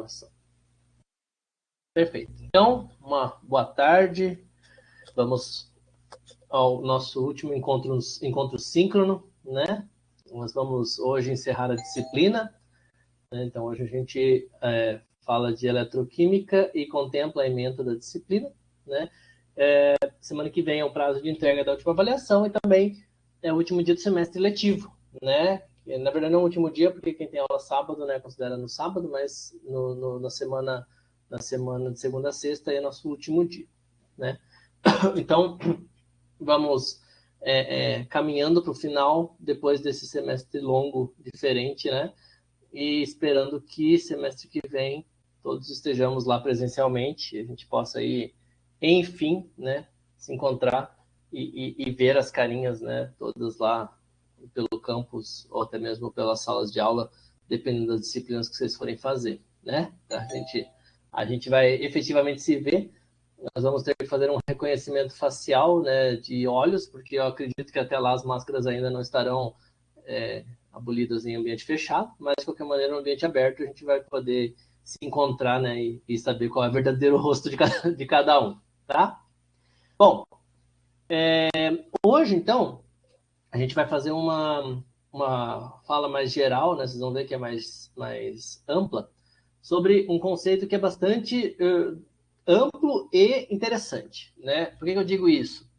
informação. Perfeito. Então, uma boa tarde. Vamos ao nosso último encontro síncrono, né? Nós vamos hoje encerrar a disciplina, né? Então, hoje a gente fala de eletroquímica e contempla a ementa da disciplina, né? Semana que vem é o prazo de entrega da última avaliação e também é o último dia do semestre letivo, né? Na verdade, não é o último dia, porque quem tem aula sábado, né, considera no sábado, mas na semana de segunda a sexta é nosso último dia, né? Então, vamos caminhando para o final, depois desse semestre longo, diferente, né? E esperando que semestre que vem todos estejamos lá presencialmente, a gente possa aí, enfim, né, se encontrar e ver as carinhas, né, todas lá pelo campus ou até mesmo pelas salas de aula, dependendo das disciplinas que vocês forem fazer, né? A gente vai efetivamente se ver. Nós vamos ter que fazer um reconhecimento facial, né, de olhos, porque eu acredito que até lá as máscaras ainda não estarão abolidas em ambiente fechado, mas de qualquer maneira, no ambiente aberto, a gente vai poder se encontrar, né, e saber qual é o verdadeiro rosto de cada um, tá? Bom, hoje, então, a gente vai fazer uma fala mais geral, né, vocês vão ver que é mais ampla, sobre um conceito que é bastante amplo e interessante, né? Por que eu digo isso?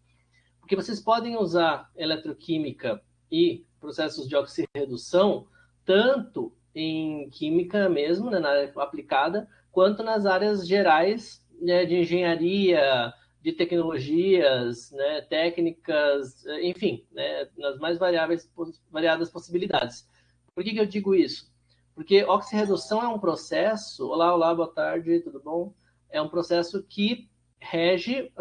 Porque vocês podem usar eletroquímica e processos de oxirredução tanto em química mesmo, né, na área aplicada, quanto nas áreas gerais, né, de engenharia, de tecnologias, né, técnicas, enfim, né, nas mais variadas possibilidades. Por que eu digo isso? Porque oxirredução é um processo... Olá, boa tarde, tudo bom? É um processo que rege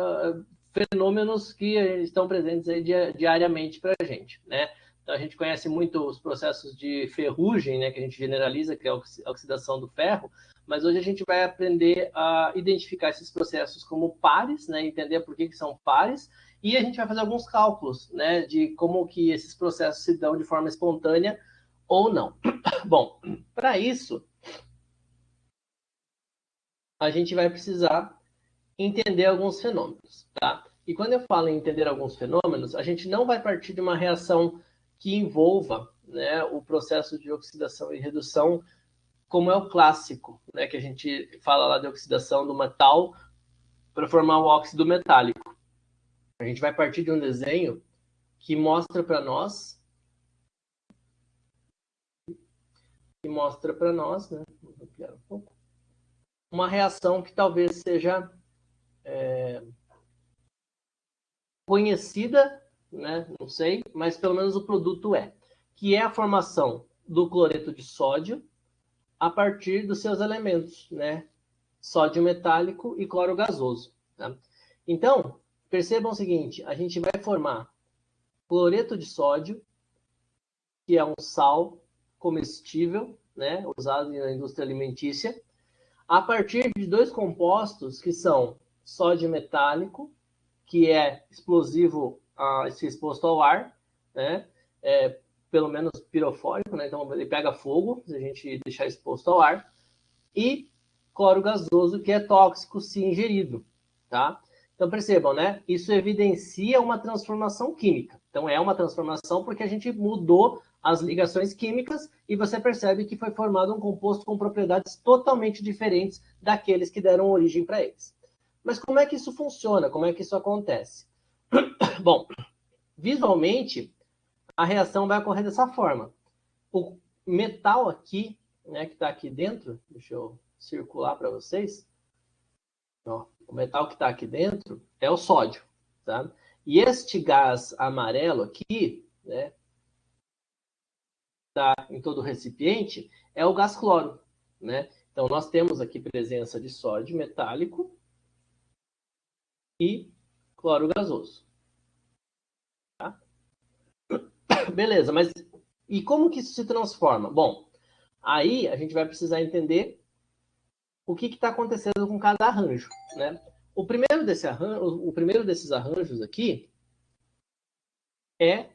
fenômenos que estão presentes aí diariamente para a gente, né? Então, a gente conhece muito os processos de ferrugem, né, que a gente generaliza, que é a oxidação do ferro, mas hoje a gente vai aprender a identificar esses processos como pares, né, entender por que são pares, e a gente vai fazer alguns cálculos, né, de como que esses processos se dão de forma espontânea ou não. Bom, para isso, a gente vai precisar entender alguns fenômenos, tá? E quando eu falo em entender alguns fenômenos, a gente não vai partir de uma reação que envolva, né, o processo de oxidação e redução, como é o clássico, né, que a gente fala lá de oxidação do metal para formar o óxido metálico. A gente vai partir de um desenho que mostra para nós, né, vou ampliar um pouco, uma reação que talvez seja conhecida, né? Não sei, mas pelo menos o produto que é a formação do cloreto de sódio a partir dos seus elementos, né? Sódio metálico e cloro gasoso. Tá? Então, percebam o seguinte, a gente vai formar cloreto de sódio, que é um sal comestível, né? Usado na indústria alimentícia, a partir de dois compostos que são sódio metálico, que é explosivo a ser exposto ao ar, né? Pelo menos pirofórico, né? Então ele pega fogo se a gente deixar exposto ao ar, e cloro gasoso, que é tóxico se ingerido, tá? Então percebam, né? Isso evidencia uma transformação química. Então é uma transformação porque a gente mudou as ligações químicas e você percebe que foi formado um composto com propriedades totalmente diferentes daqueles que deram origem para eles. Mas como é que isso funciona? Como é que isso acontece? Bom, visualmente, a reação vai ocorrer dessa forma. O metal aqui, né, que está aqui dentro, deixa eu circular para vocês. Ó, o metal que está aqui dentro é o sódio, tá? E este gás amarelo aqui, né, está em todo o recipiente, é o gás cloro, né? Então, nós temos aqui presença de sódio metálico e cloro gasoso. Tá? Beleza, mas e como que isso se transforma? Bom, aí a gente vai precisar entender o que está acontecendo com cada arranjo, né? O primeiro desses arranjos aqui é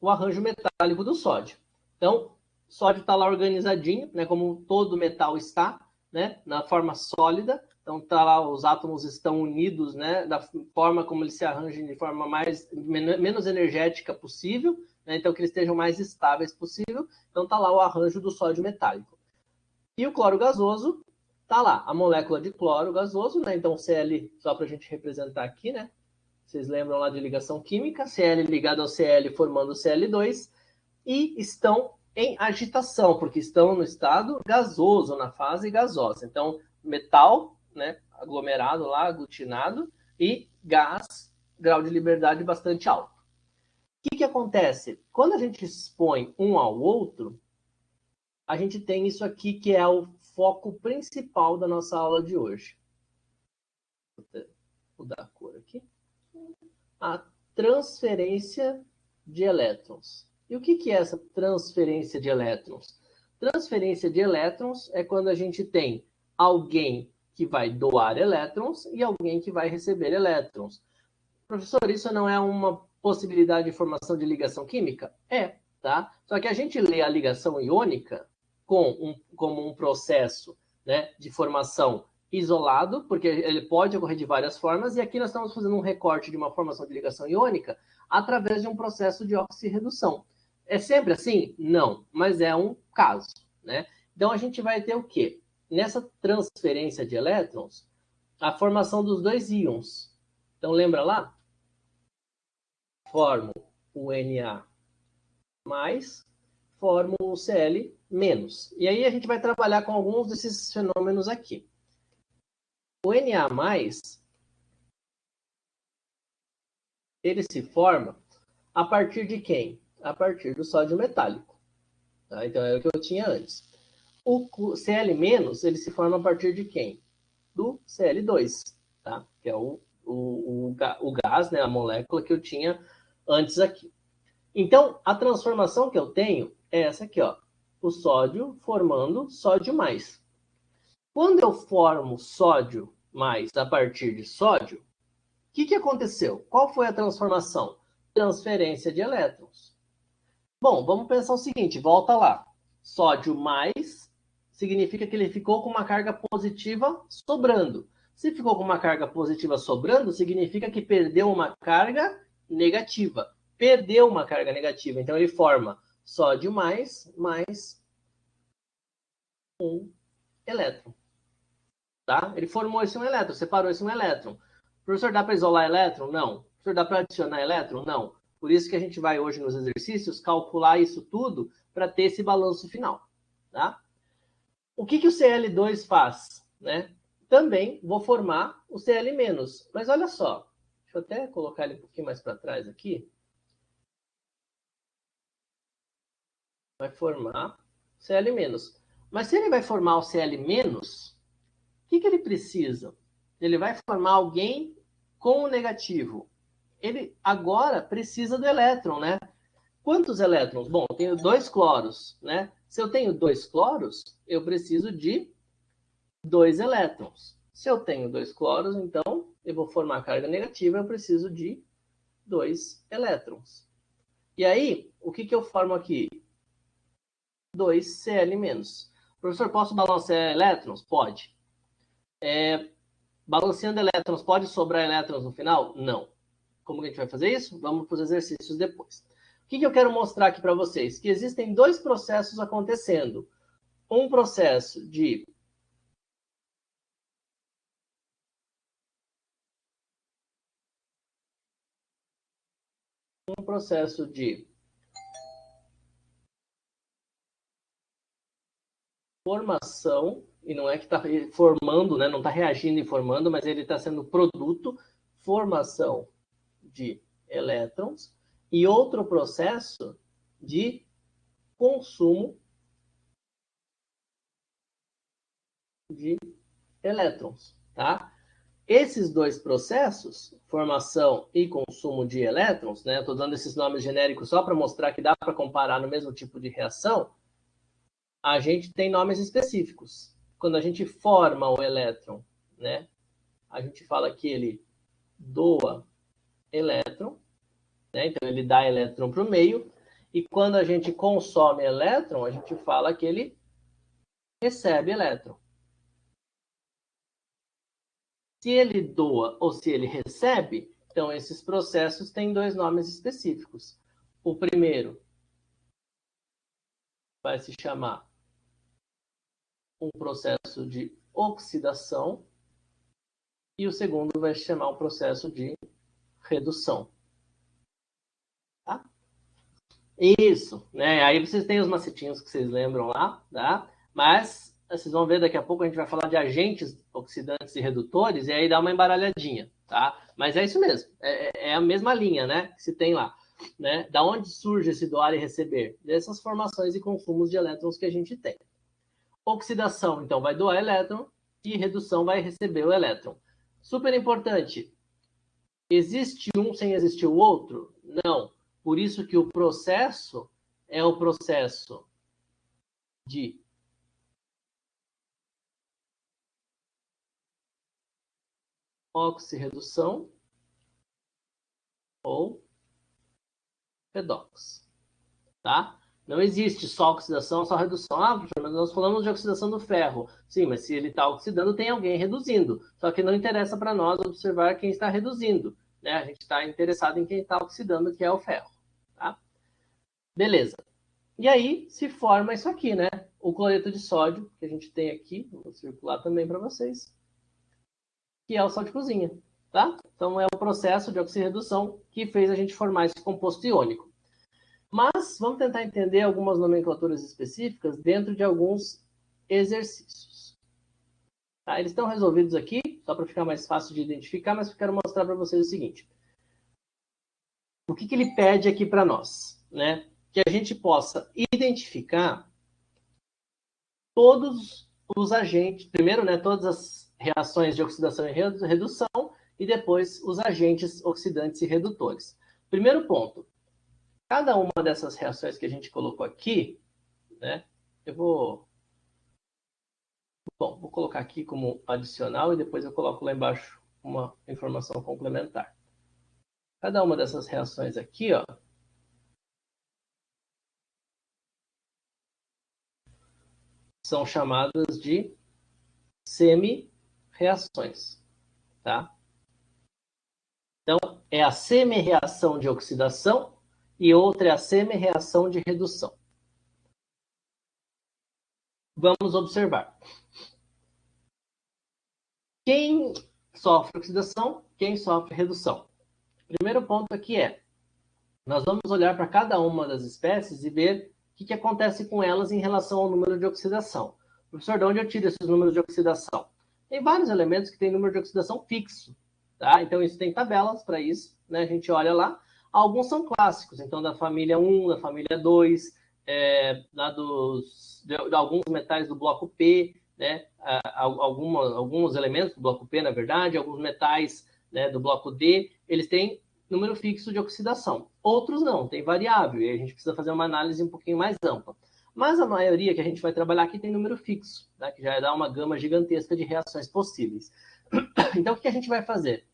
o arranjo metálico do sódio. Então, o sódio está lá organizadinho, né, como todo metal está, né, na forma sólida. Então, tá lá, os átomos estão unidos, né, da forma como eles se arranjam de forma menos energética possível, né, então que eles estejam mais estáveis possível. Então, tá lá o arranjo do sódio metálico. E o cloro gasoso, tá lá, a molécula de cloro gasoso, né, então Cl, só para a gente representar aqui, né, vocês lembram lá de ligação química, Cl ligado ao Cl formando Cl2, e estão em agitação, porque estão no estado gasoso, na fase gasosa. Então, metal, né, aglomerado lá, aglutinado, e gás, grau de liberdade bastante alto. O que acontece? Quando a gente expõe um ao outro, a gente tem isso aqui que é o foco principal da nossa aula de hoje. Vou mudar a cor aqui. A transferência de elétrons. E o que é essa transferência de elétrons? Transferência de elétrons é quando a gente tem alguém que vai doar elétrons e alguém que vai receber elétrons. Professor, isso não é uma possibilidade de formação de ligação química? É, tá? Só que a gente lê a ligação iônica como um processo, né, de formação isolado, porque ele pode ocorrer de várias formas, e aqui nós estamos fazendo um recorte de uma formação de ligação iônica através de um processo de oxirredução. É sempre assim? Não, mas é um caso, né? Então a gente vai ter o quê? Nessa transferência de elétrons, a formação dos dois íons. Então lembra lá? Formo o Na+, formo o Cl-. E aí a gente vai trabalhar com alguns desses fenômenos aqui. O Na+, ele se forma a partir de quem? A partir do sódio metálico. Tá? Então é o que eu tinha antes. O Cl-, ele se forma a partir de quem? Do Cl2, tá? Que é o gás, né? A molécula que eu tinha antes aqui. Então, a transformação que eu tenho é essa aqui, ó. O sódio formando sódio mais. Quando eu formo sódio mais a partir de sódio, o que aconteceu? Qual foi a transformação? Transferência de elétrons. Bom, vamos pensar o seguinte, volta lá. Sódio mais significa que ele ficou com uma carga positiva sobrando. Se ficou com uma carga positiva sobrando, significa que perdeu uma carga negativa. Perdeu uma carga negativa. Então, ele forma sódio mais um elétron. Tá? Ele formou esse um elétron, separou esse um elétron. Professor, dá para isolar elétron? Não. Professor, dá para adicionar elétron? Não. Por isso que a gente vai hoje nos exercícios calcular isso tudo para ter esse balanço final. Tá? O que o Cl2 faz? Né? Também vou formar o Cl-. Mas olha só, deixa eu até colocar ele um pouquinho mais para trás aqui. Vai formar Cl-. Mas se ele vai formar o Cl-, o que ele precisa? Ele vai formar alguém com o negativo. Ele agora precisa do elétron, né? Quantos elétrons? Bom, eu tenho 2 cloros, né? Se eu tenho 2 cloros, eu preciso de 2 elétrons. Se eu tenho 2 cloros, então eu vou formar carga negativa, eu preciso de 2 elétrons. E aí, o que eu formo aqui? 2 Cl-. Professor, posso balancear elétrons? Pode. Balanceando elétrons, pode sobrar elétrons no final? Não. Como que a gente vai fazer isso? Vamos para os exercícios depois. O que eu quero mostrar aqui para vocês? Que existem 2 processos acontecendo. Um processo de formação, e não é que está formando, né? Não está reagindo e formando, mas ele está sendo produto, formação de elétrons, e outro processo de consumo de elétrons, tá? Esses 2 processos, formação e consumo de elétrons, né? Estou dando esses nomes genéricos só para mostrar que dá para comparar no mesmo tipo de reação. A gente tem nomes específicos. Quando a gente forma o elétron, né? A gente fala que ele doa elétron, né? Então ele dá elétron para o meio. E quando a gente consome elétron, a gente fala que ele recebe elétron. Se ele doa ou se ele recebe, então esses processos têm dois nomes específicos. O primeiro vai se chamar um processo de oxidação e o segundo vai se chamar um processo de redução. Tá? Isso, né? Aí vocês têm os macetinhos que vocês lembram lá, tá? Mas vocês vão ver daqui a pouco, a gente vai falar de agentes oxidantes e redutores, e aí dá uma embaralhadinha, tá? Mas é isso mesmo, é a mesma linha, né? Que se tem lá, né? Da onde surge esse doar e receber? Dessas formações e consumos de elétrons que a gente tem. Oxidação, então, vai doar elétron, e redução vai receber o elétron. Super importante, existe um sem existir o outro? Não. Por isso que o processo é o processo de oxirredução ou redox, tá? Não existe só oxidação, só redução. Ah, professor, mas nós falamos de oxidação do ferro. Sim, mas se ele está oxidando, tem alguém reduzindo. Só que não interessa para nós observar quem está reduzindo, né? A gente está interessado em quem está oxidando, que é o ferro, tá? Beleza. E aí se forma isso aqui, né? O cloreto de sódio, que a gente tem aqui, vou circular também para vocês, que é o sal de cozinha, tá? Então é o processo de oxirredução que fez a gente formar esse composto iônico. Mas vamos tentar entender algumas nomenclaturas específicas dentro de alguns exercícios. Tá? Eles estão resolvidos aqui, só para ficar mais fácil de identificar, mas eu quero mostrar para vocês o seguinte. O que ele pede aqui para nós? Né? Que a gente possa identificar todos os agentes, primeiro, né, todas as reações de oxidação e redução, e depois os agentes oxidantes e redutores. Primeiro ponto, cada uma dessas reações que a gente colocou aqui, né, vou colocar aqui como adicional e depois eu coloco lá embaixo uma informação complementar. Cada uma dessas reações aqui, ó, são chamadas de semi-reações, tá? Então, é a semi-reação de oxidação e outra é a semi-reação de redução. Vamos observar. Quem sofre oxidação, quem sofre redução? O primeiro ponto aqui é, nós vamos olhar para cada uma das espécies e ver o que acontece com elas em relação ao número de oxidação. Professor, de onde eu tiro esses números de oxidação? Tem vários elementos que têm número de oxidação fixo, tá? Então, isso tem tabelas para isso, né? A gente olha lá. Alguns são clássicos, então, da família 1, da família 2, de alguns metais do bloco P, né? Alguns elementos do bloco P, na verdade, alguns metais, né, do bloco D, eles têm número fixo de oxidação. Outros não, tem variável, e a gente precisa fazer uma análise um pouquinho mais ampla. Mas a maioria que a gente vai trabalhar aqui tem número fixo, né, que já dá uma gama gigantesca de reações possíveis. Então, o que a gente vai fazer?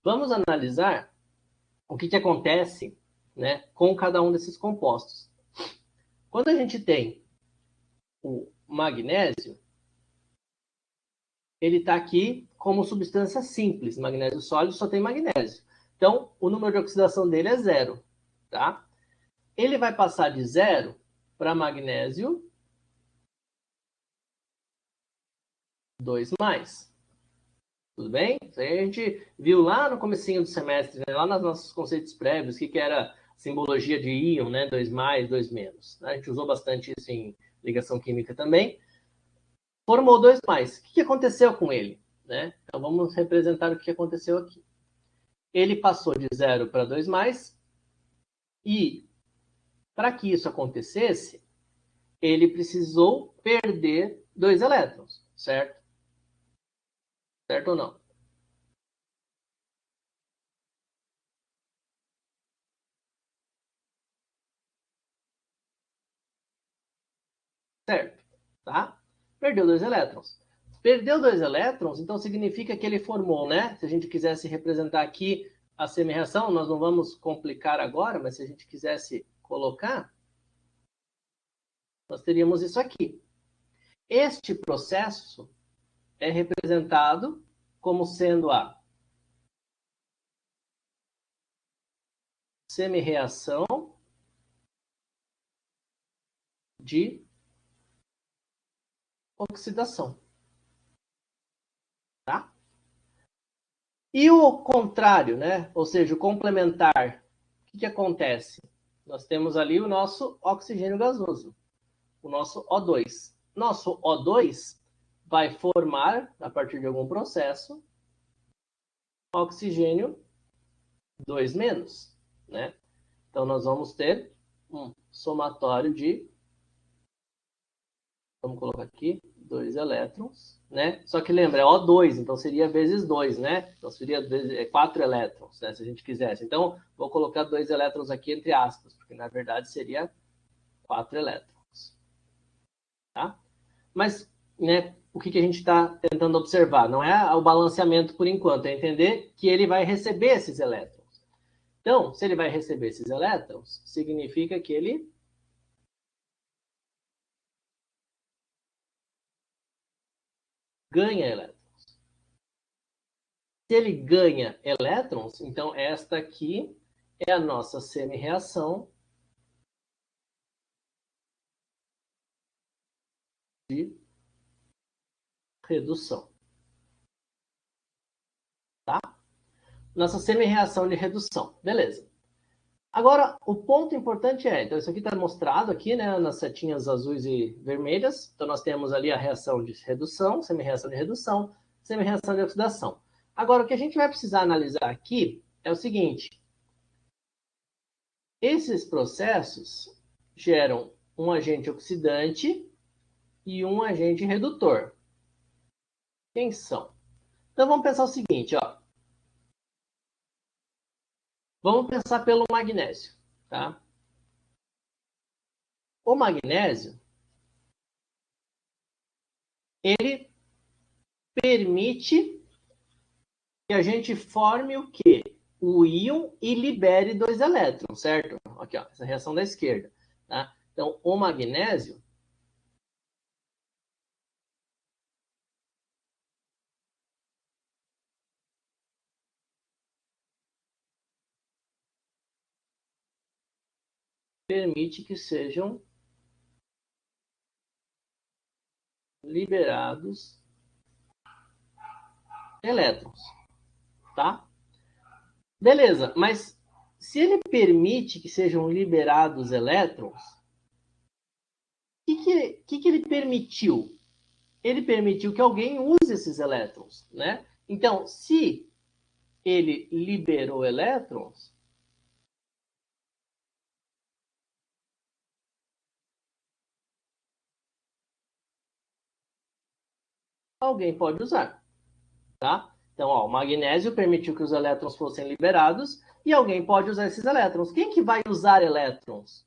Vamos analisar o que acontece, né, com cada um desses compostos. Quando a gente tem o magnésio, ele está aqui como substância simples. Magnésio sólido só tem magnésio. Então, o número de oxidação dele é 0. Tá? Ele vai passar de 0 para magnésio 2+. Tudo bem? Isso aí a gente viu lá no comecinho do semestre, né? Lá nos nossos conceitos prévios, que era simbologia de íon, né? 2+, 2-. A gente usou bastante isso em ligação química também. Formou 2+. O que aconteceu com ele? Né? Então vamos representar o que aconteceu aqui. Ele passou de 0 para 2+, e para que isso acontecesse, ele precisou perder 2 elétrons, certo? Certo ou não? Certo, tá? Perdeu 2 elétrons. Perdeu 2 elétrons, então significa que ele formou, né? Se a gente quisesse representar aqui a semi-reação, nós não vamos complicar agora, mas se a gente quisesse colocar, nós teríamos isso aqui. Este processo é representado como sendo a semi-reação de oxidação. Tá? E o contrário, né? Ou seja, o complementar, o que acontece? Nós temos ali o nosso oxigênio gasoso, o nosso O2. Nosso O2 vai formar, a partir de algum processo, oxigênio 2-, né? Então, nós vamos ter um somatório de, vamos colocar aqui, 2 elétrons, né? Só que lembra, é O2, então seria vezes 2, né? Então seria 4 elétrons, né? Se a gente quisesse. Então, vou colocar 2 elétrons aqui entre aspas, porque na verdade seria 4 elétrons. Tá? Mas, né, o que a gente está tentando observar? Não é o balanceamento por enquanto, é entender que ele vai receber esses elétrons. Então, se ele vai receber esses elétrons, significa que ele ganha elétrons. Se ele ganha elétrons, então esta aqui é a nossa semi-reação de redução. Tá? Nossa semi-reação de redução. Beleza. Agora, o ponto importante é, então isso aqui está mostrado aqui, né, nas setinhas azuis e vermelhas. Então nós temos ali a reação de redução, semi-reação de redução, semi-reação de oxidação. Agora, o que a gente vai precisar analisar aqui é o seguinte. Esses processos geram um agente oxidante e um agente redutor. Quem são? Então vamos pensar o seguinte, ó. Vamos pensar pelo magnésio, tá? O magnésio, ele permite que a gente forme o quê? O íon e libere 2 elétrons, certo? Aqui, ó, essa reação da esquerda, tá? Então, o magnésio permite que sejam liberados elétrons, tá? Beleza, mas se ele permite que sejam liberados elétrons, o que ele permitiu? Ele permitiu que alguém use esses elétrons, né? Então, se ele liberou elétrons, alguém pode usar, tá? Então, ó, o magnésio permitiu que os elétrons fossem liberados e alguém pode usar esses elétrons. Quem que vai usar elétrons?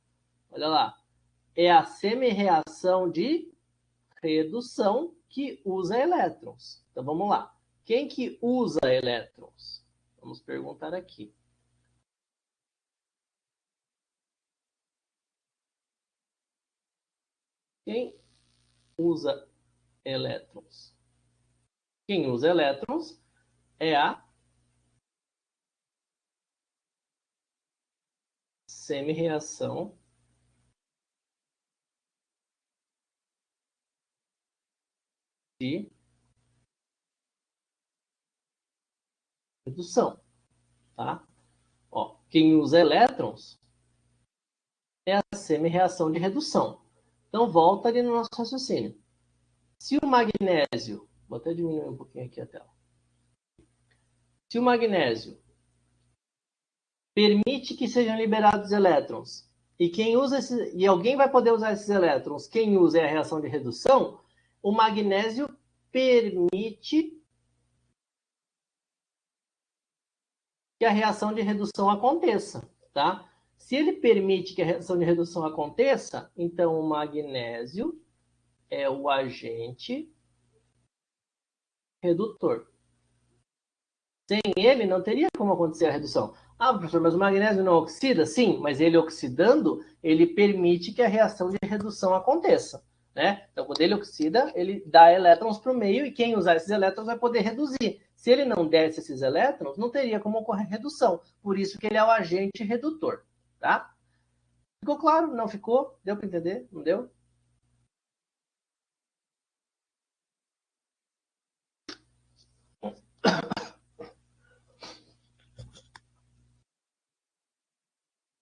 Olha lá, é a semi-reação de redução que usa elétrons. Então, vamos lá. Quem que usa elétrons? Vamos perguntar aqui. Quem usa elétrons? Quem usa elétrons é a semi-reação de redução, tá? Ó, quem usa elétrons é a semi-reação de redução. Então, volta ali no nosso raciocínio. Se o magnésio... Vou até diminuir um pouquinho aqui a tela. Se o magnésio permite que sejam liberados elétrons e quem usa e alguém vai poder usar esses elétrons, quem usa é a reação de redução, o magnésio permite que a reação de redução aconteça, tá? Se ele permite que a reação de redução aconteça, então o magnésio é o agente redutor. Sem ele, não teria como acontecer a redução. Ah, professor, mas o magnésio não oxida? Sim, mas ele oxidando, ele permite que a reação de redução aconteça. né? Então, quando ele oxida, ele dá elétrons para o meio e quem usar esses elétrons vai poder reduzir. Se ele não desse esses elétrons, não teria como ocorrer redução. Por isso que ele é o agente redutor, tá? Ficou claro? Não ficou? Deu para entender? Não deu?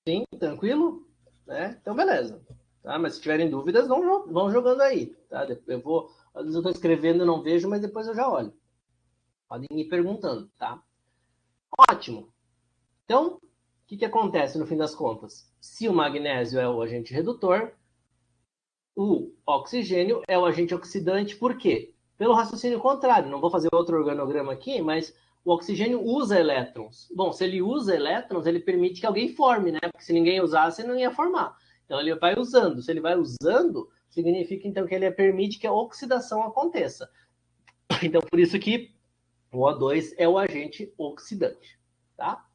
Sim, tranquilo? Né? Então, beleza. Tá? Mas se tiverem dúvidas, vão jogando aí. Tá? Eu vou, às vezes eu estou escrevendo e não vejo, mas depois eu já olho. Podem ir perguntando, tá? Ótimo. Então, o que acontece no fim das contas? Se o magnésio é o agente redutor, o oxigênio é o agente oxidante, por quê? Pelo raciocínio contrário. Não vou fazer outro organograma aqui, mas o oxigênio usa elétrons. Bom, se ele usa elétrons, ele permite que alguém forme, né? Porque se ninguém usasse, não ia formar. Então, ele vai usando. Se ele vai usando, significa, então, que ele permite que a oxidação aconteça. Então, por isso que o O2 é o agente oxidante, tá?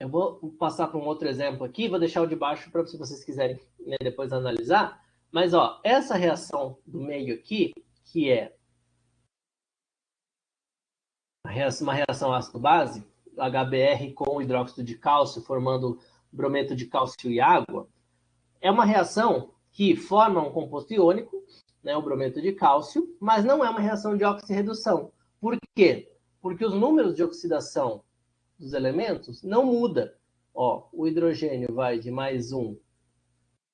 Eu vou passar para um outro exemplo aqui, vou deixar o de baixo para se vocês quiserem, né, depois analisar. Mas, ó, essa reação do meio aqui, que é uma reação ácido-base, HBr com hidróxido de cálcio, formando brometo de cálcio e água, é uma reação que forma um composto iônico, né, o brometo de cálcio, mas não é uma reação de oxirredução. Por quê? Porque os números de oxidação dos elementos não muda. Ó, o hidrogênio vai de +1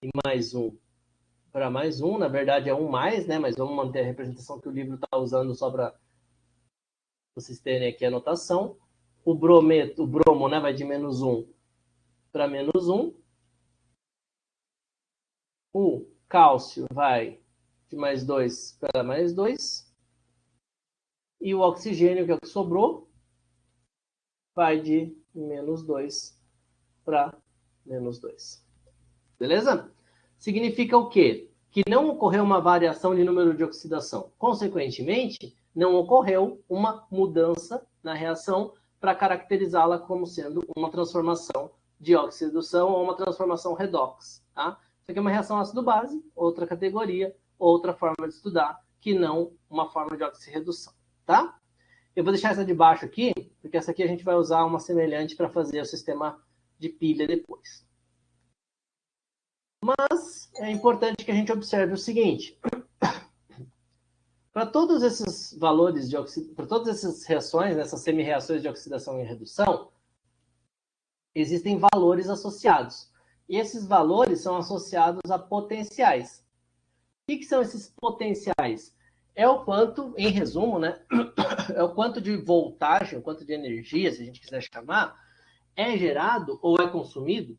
e +1 para +1, na verdade é 1 mais, né? Mas vamos manter a representação que o livro está usando só para vocês terem aqui a notação. O bromo, né, vai de -1 para -1. O cálcio vai de +2 para +2. E o oxigênio, que é o que sobrou, vai de -2 para -2. Beleza? Significa o quê? Que não ocorreu uma variação de número de oxidação. Consequentemente, não ocorreu uma mudança na reação para caracterizá-la como sendo uma transformação de oxidação ou uma transformação redox. Tá? Isso aqui é uma reação ácido-base, outra categoria, outra forma de estudar, que não uma forma de oxirredução. Tá? Eu vou deixar essa de baixo aqui, porque essa aqui a gente vai usar uma semelhante para fazer o sistema de pilha depois. Mas é importante que a gente observe o seguinte: para todos esses valores para todas essas reações, essas semi-reações de oxidação e redução, existem valores associados. E esses valores são associados a potenciais. O que são esses potenciais? É o quanto, em resumo, né? É o quanto de voltagem, o quanto de energia, se a gente quiser chamar, é gerado ou é consumido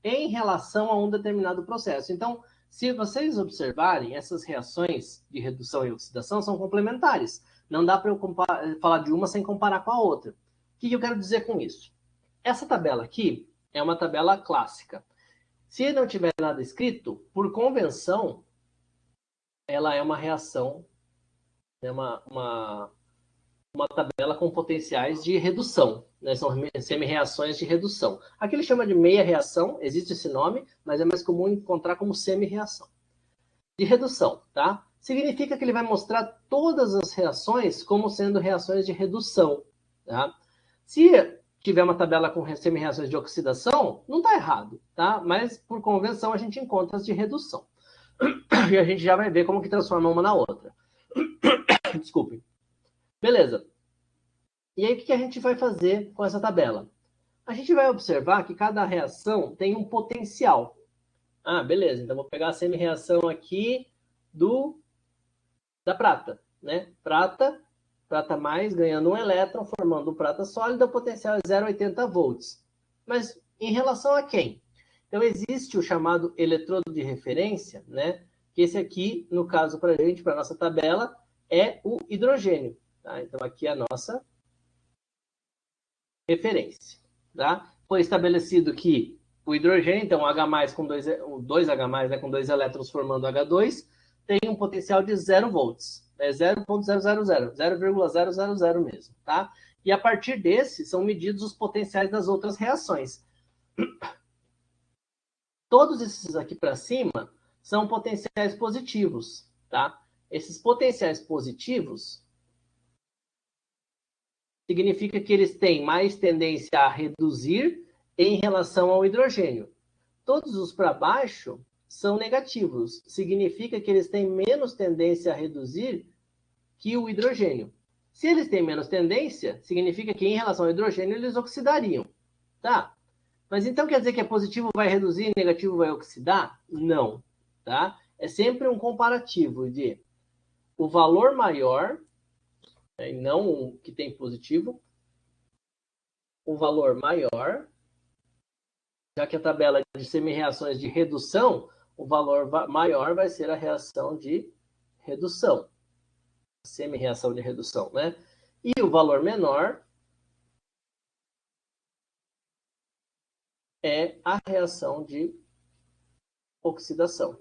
em relação a um determinado processo. Então, se vocês observarem, essas reações de redução e oxidação são complementares. Não dá para eu falar de uma sem comparar com a outra. O que eu quero dizer com isso? Essa tabela aqui é uma tabela clássica. Se não tiver nada escrito, por convenção, ela é uma reação, é uma tabela com potenciais de redução, né? São semi-reações de redução. Aqui ele chama de meia reação, existe esse nome, mas é mais comum encontrar como semi-reação. De redução, tá? Significa que ele vai mostrar todas as reações como sendo reações de redução, tá? Se tiver uma tabela com semi-reações de oxidação, não está errado, tá? Mas por convenção a gente encontra as de redução. E a gente já vai ver como que transforma uma na outra. Desculpem. Beleza. E aí, o que a gente vai fazer com essa tabela? A gente vai observar que cada reação tem um potencial. Ah, beleza. Então, vou pegar a semi-reação aqui da prata, né? Prata mais, ganhando um elétron, formando um prata sólida, o potencial é 0,80 volts. Mas em relação a quem? Então, existe o chamado eletrodo de referência, né? Que esse aqui, no caso, para a gente, para a nossa tabela, é o hidrogênio. Tá? Então, aqui é a nossa referência. Tá? Foi estabelecido que o hidrogênio, então H+, com 2H+, né, com 2 elétrons formando H2, tem um potencial de 0 volts. É 0,000 mesmo. Tá? E a partir desse, são medidos os potenciais das outras reações. Todos esses aqui para cima são potenciais positivos, tá? Esses potenciais positivos significa que eles têm mais tendência a reduzir em relação ao hidrogênio. Todos os para baixo são negativos, significa que eles têm menos tendência a reduzir que o hidrogênio. Se eles têm menos tendência, significa que em relação ao hidrogênio eles oxidariam, tá? Mas então quer dizer que positivo vai reduzir e negativo vai oxidar? Não, tá? É sempre um comparativo de o valor maior, né, e não o que tem positivo, o valor maior, já que a tabela de semi-reações de redução, o valor maior vai ser a reação de redução, semi-reação de redução, né? E o valor menor é a reação de oxidação.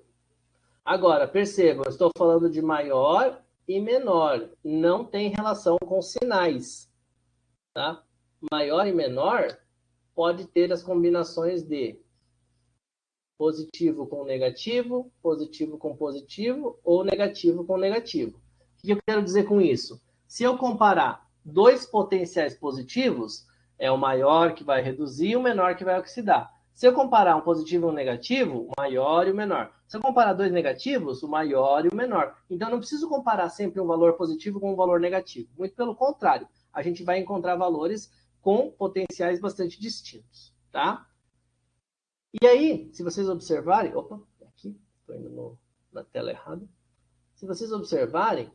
Agora, percebam, eu estou falando de maior e menor, não tem relação com sinais, tá? Maior e menor pode ter as combinações de positivo com negativo ou negativo com negativo. O que eu quero dizer com isso? Se eu comparar dois potenciais positivos, é o maior que vai reduzir e o menor que vai oxidar. Se eu comparar um positivo e um negativo, o maior e o menor. Se eu comparar dois negativos, o maior e o menor. Então, eu não preciso comparar sempre um valor positivo com um valor negativo. Muito pelo contrário, a gente vai encontrar valores com potenciais bastante distintos, tá? E aí, se vocês observarem... Opa, aqui, estou indo na tela errada. Se vocês observarem,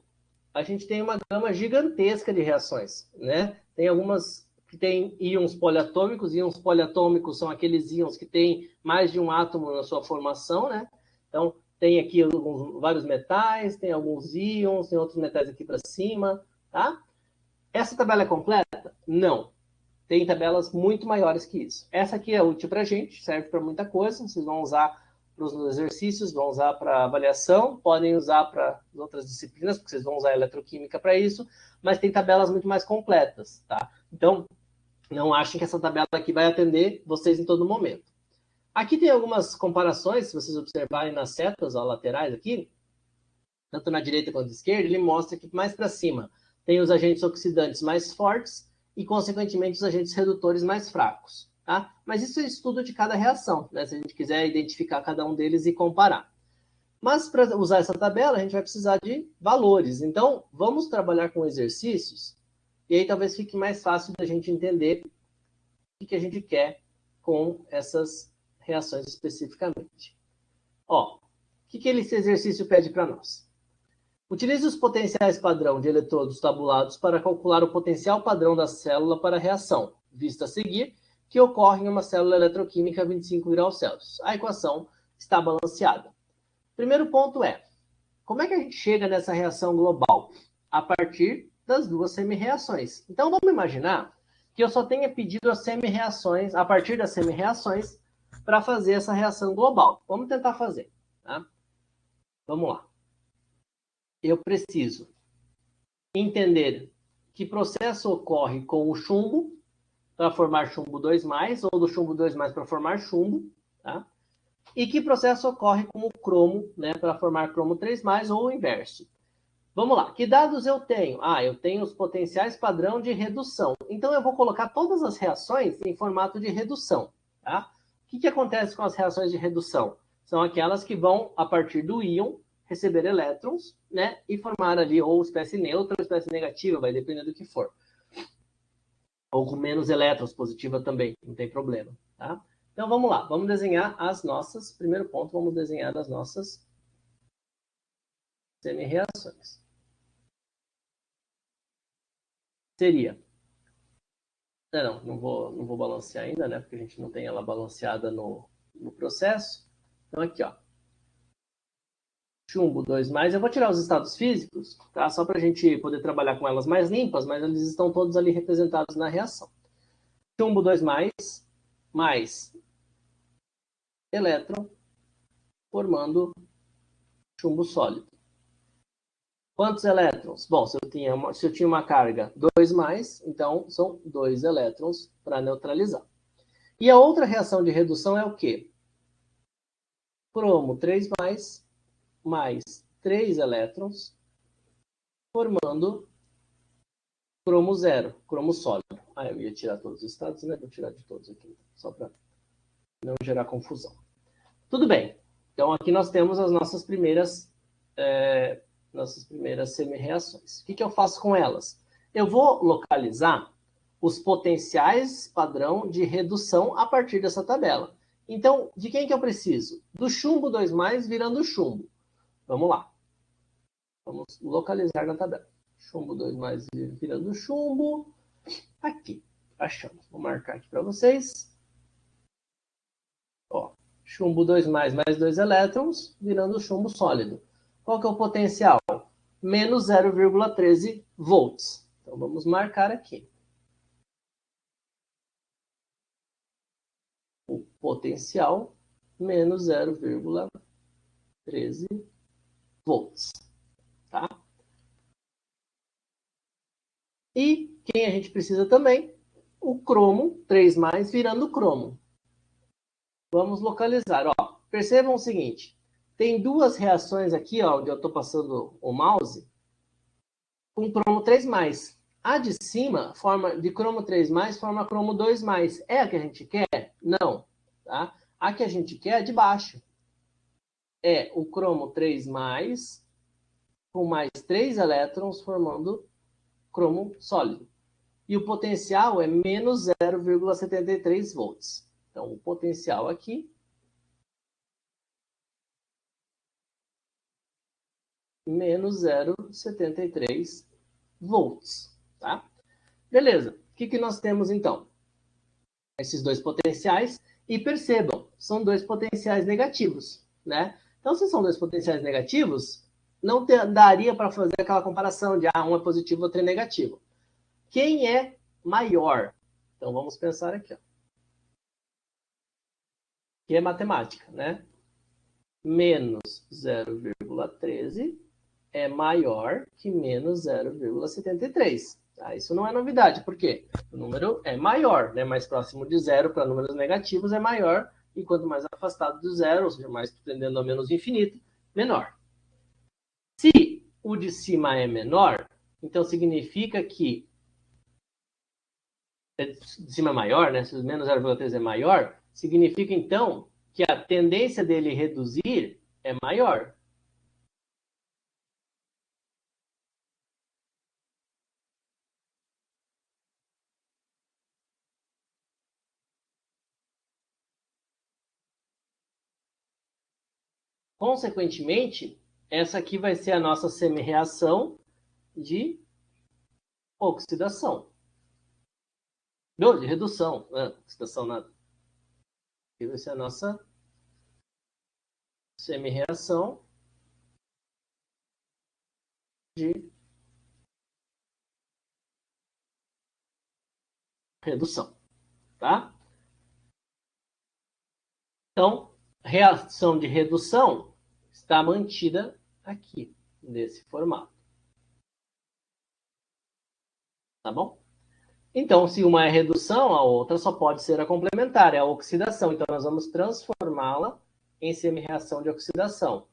a gente tem uma gama gigantesca de reações, né? Tem algumas que têm íons poliatômicos. Íons poliatômicos são aqueles íons que têm mais de um átomo na sua formação, né? Então, tem aqui vários metais, tem alguns íons, tem outros metais aqui para cima, tá? Essa tabela é completa? Não. Tem tabelas muito maiores que isso. Essa aqui é útil para a gente, serve para muita coisa. Vocês vão usar para os exercícios, vão usar para avaliação, podem usar para outras disciplinas, porque vocês vão usar eletroquímica para isso, mas tem tabelas muito mais completas, tá? Então, não achem que essa tabela aqui vai atender vocês em todo momento. Aqui tem algumas comparações, se vocês observarem nas setas ó, laterais aqui, tanto na direita quanto na esquerda, ele mostra que mais para cima tem os agentes oxidantes mais fortes e, consequentemente, os agentes redutores mais fracos. Tá? Mas isso é estudo de cada reação, né? Se a gente quiser identificar cada um deles e comparar. Mas para usar essa tabela, a gente vai precisar de valores. Então, vamos trabalhar com exercícios e aí talvez fique mais fácil da gente entender o que a gente quer com essas reações especificamente. Ó, o que esse exercício pede para nós? Utilize os potenciais padrão de eletrodos tabulados para calcular o potencial padrão da célula para a reação, vista a seguir, que ocorre em uma célula eletroquímica a 25 graus Celsius. A equação está balanceada. Primeiro ponto é, como é que a gente chega nessa reação global? A partir das duas semi-reações. Então, vamos imaginar que eu só tenha pedido as semi-reações, a partir das semi-reações, para fazer essa reação global. Vamos tentar fazer. Tá? Vamos lá. Eu preciso entender que processo ocorre com o chumbo para formar chumbo 2+, ou do chumbo 2+ para formar chumbo, tá? E que processo ocorre com o cromo, né, para formar cromo 3+, ou o inverso. Vamos lá, que dados eu tenho? Eu tenho os potenciais padrão de redução. Então, eu vou colocar todas as reações em formato de redução, tá? O que acontece com as reações de redução? São aquelas que vão, a partir do íon, receber elétrons, né, e formar ali ou espécie neutra ou espécie negativa, vai depender do que for. Ou com menos elétrons, positiva também, não tem problema, tá? Então, vamos lá, vamos desenhar as nossas, primeiro ponto, vamos desenhar as nossas semi-reações. Seria, não vou balancear ainda, né, porque a gente não tem ela balanceada no processo. Então, aqui, ó. Chumbo 2+, eu vou tirar os estados físicos, tá? Só para a gente poder trabalhar com elas mais limpas, mas eles estão todos ali representados na reação. Chumbo 2+, mais elétron, formando chumbo sólido. Quantos elétrons? Bom, se eu tinha uma carga 2+, então são 2 elétrons para neutralizar. E a outra reação de redução é o quê? cromo 3+, mais 3 elétrons, formando cromo 0, cromo sólido. Ah, eu ia tirar todos os estados, né? Vou tirar de todos aqui, só para não gerar confusão. Tudo bem. Então, aqui nós temos as nossas primeiras semi-reações. O que eu faço com elas? Eu vou localizar os potenciais padrão de redução a partir dessa tabela. Então, de quem que eu preciso? Do chumbo 2+, virando chumbo. Vamos lá. Vamos localizar na tabela. Chumbo 2+, virando chumbo. Aqui. Achamos. Vou marcar aqui para vocês. Ó, chumbo 2+, mais 2 elétrons, virando chumbo sólido. Qual que é o potencial? Menos 0,13 volts. Então, vamos marcar aqui. O potencial, menos 0,13 volts. Tá? E quem a gente precisa também? O cromo 3+, virando cromo. Vamos localizar. Ó, percebam o seguinte. Tem duas reações aqui, ó, onde eu estou passando o mouse, com cromo 3+. A de cima, forma de cromo 3+, forma cromo 2+. É a que a gente quer? Não. Tá? A que a gente quer é de baixo. É o cromo 3+, com mais 3 elétrons, formando cromo sólido. E o potencial é menos 0,73 volts. Então, o potencial aqui, menos 0,73 volts. Tá? Beleza. O que nós temos, então? Esses dois potenciais. E percebam, são dois potenciais negativos. Né? Então, se são dois potenciais negativos, não daria para fazer aquela comparação de um é positivo, outro é negativo. Quem é maior? Então, vamos pensar aqui. Ó. Que é matemática, né? Menos 0,13 é maior que menos 0,73. Tá? Isso não é novidade, por quê? O número é maior, né? Mais próximo de zero para números negativos é maior, e quanto mais afastado do zero, ou seja, mais tendendo a menos infinito, menor. Se o de cima é menor, então significa que de cima é maior, né? Se o menos 0,3 é maior, significa então que a tendência dele reduzir é maior. Consequentemente, essa aqui vai ser a nossa semi-reação de oxidação. Não, de redução. Oxidação nada. Aqui vai ser a nossa semi-reação de redução. Tá? Então, reação de redução está mantida aqui, nesse formato. Tá bom? Então, se uma é redução, a outra só pode ser a complementar, é a oxidação. Então, nós vamos transformá-la em semi-reação de oxidação.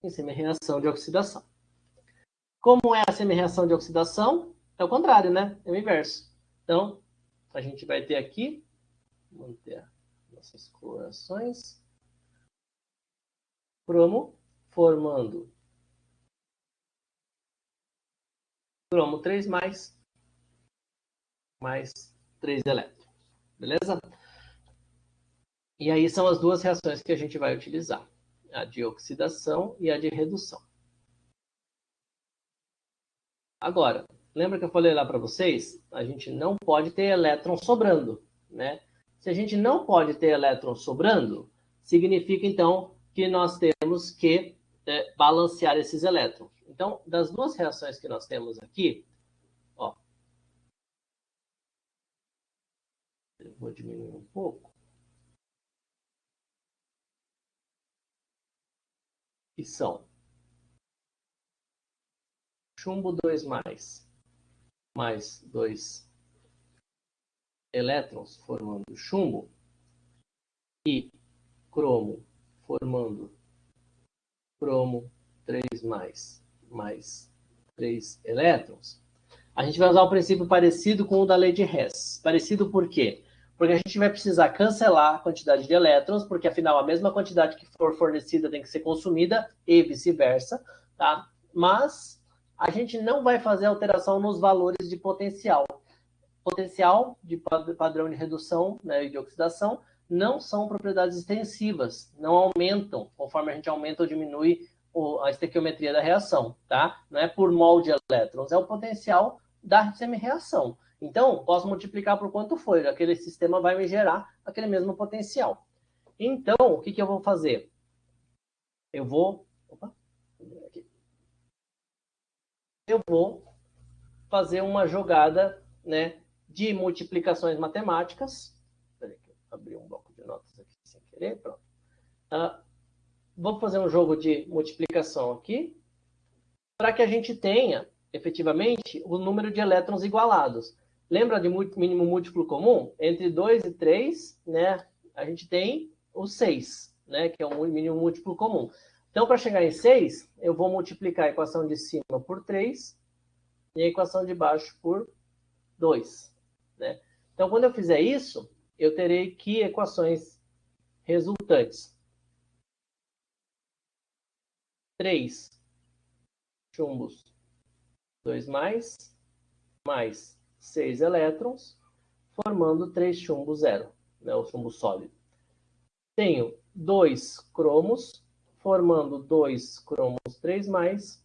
Em semi-reação de oxidação. Como é a semi-reação de oxidação? É o contrário, né? É o inverso. Então, a gente vai ter aqui, vamos ter nossas colorações, cromo formando cromo 3+, mais 3 elétrons. Beleza? E aí são as duas reações que a gente vai utilizar. A de oxidação e a de redução. Agora, lembra que eu falei lá para vocês? A gente não pode ter elétron sobrando, né? Se a gente não pode ter elétron sobrando, significa, então, que nós temos que balancear esses elétrons. Então, das duas reações que nós temos aqui, ó, Eu vou diminuir um pouco. Que são chumbo 2 mais 2 elétrons formando chumbo e cromo formando cromo 3 mais 3 elétrons, a gente vai usar um princípio parecido com o da lei de Hess. Parecido por quê? Porque a gente vai precisar cancelar a quantidade de elétrons, porque afinal a mesma quantidade que for fornecida tem que ser consumida e vice-versa, tá? Mas a gente não vai fazer alteração nos valores de potencial. Potencial de padrão de redução, né, e de oxidação não são propriedades extensivas, não aumentam conforme a gente aumenta ou diminui a estequiometria da reação, tá? Não é por mol de elétrons, é o potencial da semi-reação. Então, posso multiplicar por quanto for, aquele sistema vai me gerar aquele mesmo potencial. Então, o que eu vou fazer? Eu vou fazer uma jogada, né, de multiplicações matemáticas. Espera que eu abri um bloco de notas aqui sem querer, pronto. Vou fazer um jogo de multiplicação aqui, para que a gente tenha, efetivamente, o número de elétrons igualados. Lembra de mínimo múltiplo comum? Entre 2 e 3, né, a gente tem o 6, né, que é o mínimo múltiplo comum. Então, para chegar em 6, eu vou multiplicar a equação de cima por 3 e a equação de baixo por 2. Né? Então, quando eu fizer isso, eu terei que equações resultantes. 3 chumbos 2 mais 6 elétrons, formando 3 chumbos 0, né, o chumbo sólido. Tenho 2 cromos, formando 2 cromos 3 mais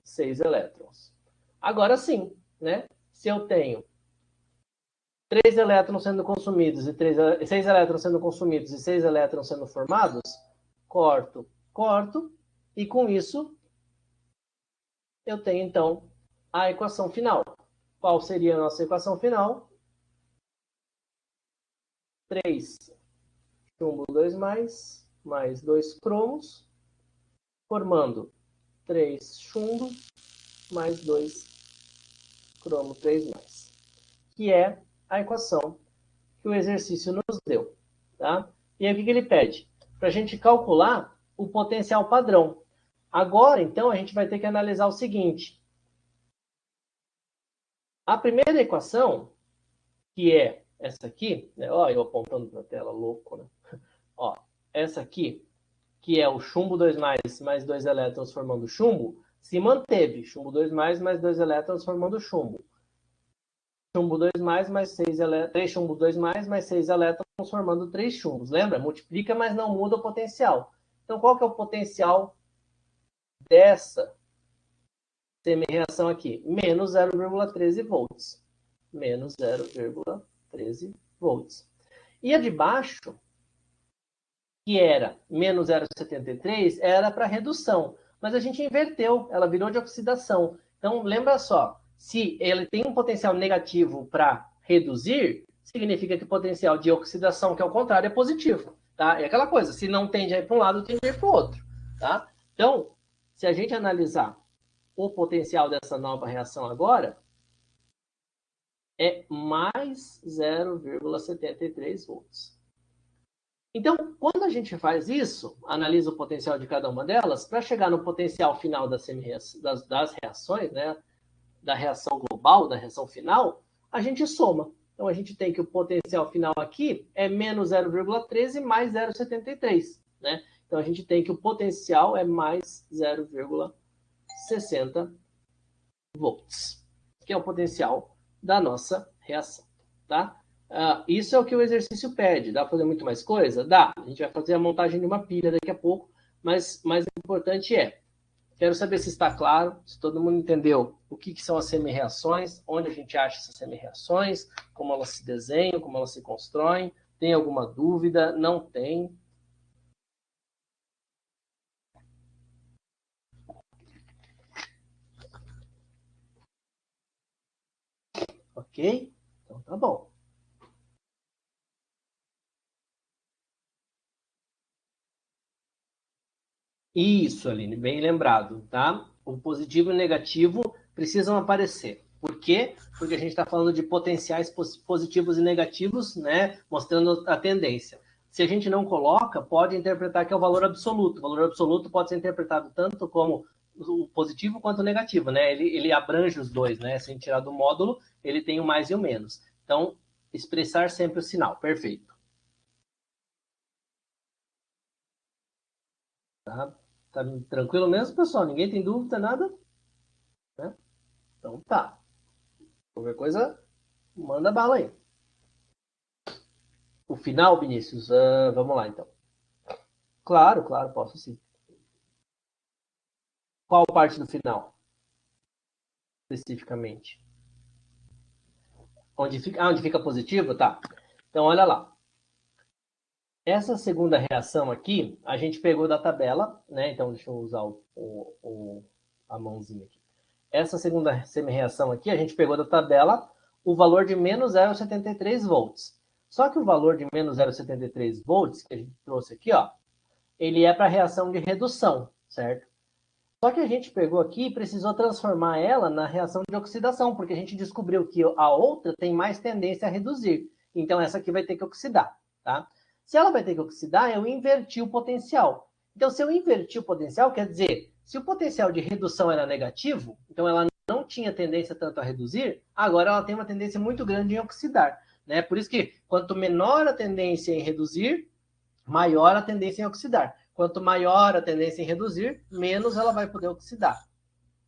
6 elétrons. Agora sim, né, se eu tenho 3 elétrons sendo consumidos e 6 elétrons sendo consumidos e 6 elétrons sendo formados, corto, e com isso eu tenho então a equação final. Qual seria a nossa equação final? 3 chumbo 2 mais 2 cromos, formando 3 chumbo mais 2 cromo 3 mais, que é a equação que o exercício nos deu. Tá? E aí o que ele pede? Para a gente calcular o potencial padrão. Agora, então, a gente vai ter que analisar o seguinte. A primeira equação, que é essa aqui, né? Ó, eu apontando para a tela, louco, né? Ó, essa aqui, que é o chumbo 2 mais 2 elétrons formando chumbo, se manteve. Chumbo 2 mais 2 elétrons formando chumbo. Chumbo 2 mais 6 elétrons, 3 chumbo 2 mais 6 elétrons formando 3 chumbos. Lembra? Multiplica, mas não muda o potencial. Então, qual que é o potencial dessa semi-reação aqui? Menos 0,13 volts. Menos 0,13 volts. E a de baixo, que era menos 0,73, era para redução. Mas a gente inverteu, ela virou de oxidação. Então, lembra só, se ele tem um potencial negativo para reduzir, significa que o potencial de oxidação, que é o contrário, é positivo. Tá? É aquela coisa, se não tende a ir para um lado, tende a ir para o outro. Tá? Então, se a gente analisar o potencial dessa nova reação agora, é mais 0,73 volts. Então, quando a gente faz isso, analisa o potencial de cada uma delas, para chegar no potencial final das reações, né, da reação global, da reação final, a gente soma. Então, a gente tem que o potencial final aqui é menos 0,13 mais 0,73. Né? Então, a gente tem que o potencial é mais 0,60 volts, que é o potencial da nossa reação. Tá? Isso é o que o exercício pede. Dá para fazer muito mais coisa? Dá. A gente vai fazer a montagem de uma pilha daqui a pouco, mas mais importante quero saber se está claro, se todo mundo entendeu o que são as semi-reações, onde a gente acha essas semi-reações, como elas se desenham, como elas se constroem. Tem alguma dúvida? Não tem? Ok? Então tá bom. Isso, Aline, bem lembrado, tá? O positivo e o negativo precisam aparecer. Por quê? Porque a gente está falando de potenciais positivos e negativos, né? Mostrando a tendência. Se a gente não coloca, pode interpretar que é o valor absoluto. O valor absoluto pode ser interpretado tanto como o positivo quanto o negativo, né? Ele abrange os dois, né? Se a gente tirar do módulo, ele tem o mais e o menos. Então, expressar sempre o sinal. Perfeito. Tá? Tá tranquilo mesmo, pessoal? Ninguém tem dúvida, nada? Né? Então tá. Qualquer coisa, manda bala aí. O final, Vinícius, vamos lá então. Claro, claro, posso sim. Qual parte do final, especificamente? Onde fica positivo? Tá. Então, olha lá. Essa segunda reação aqui, a gente pegou da tabela, né? Então, deixa eu usar a mãozinha aqui. Essa segunda semi-reação aqui, a gente pegou da tabela o valor de menos 0,73 volts. Só que o valor de menos 0,73 volts, que a gente trouxe aqui, ó, ele é para reação de redução, certo? Só que a gente pegou aqui e precisou transformar ela na reação de oxidação, porque a gente descobriu que a outra tem mais tendência a reduzir. Então essa aqui vai ter que oxidar, tá? Se ela vai ter que oxidar, eu inverti o potencial. Então se eu inverti o potencial, quer dizer, se o potencial de redução era negativo, então ela não tinha tendência tanto a reduzir, agora ela tem uma tendência muito grande em oxidar, né? Por isso que quanto menor a tendência em reduzir, maior a tendência em oxidar. Quanto maior a tendência em reduzir, menos ela vai poder oxidar.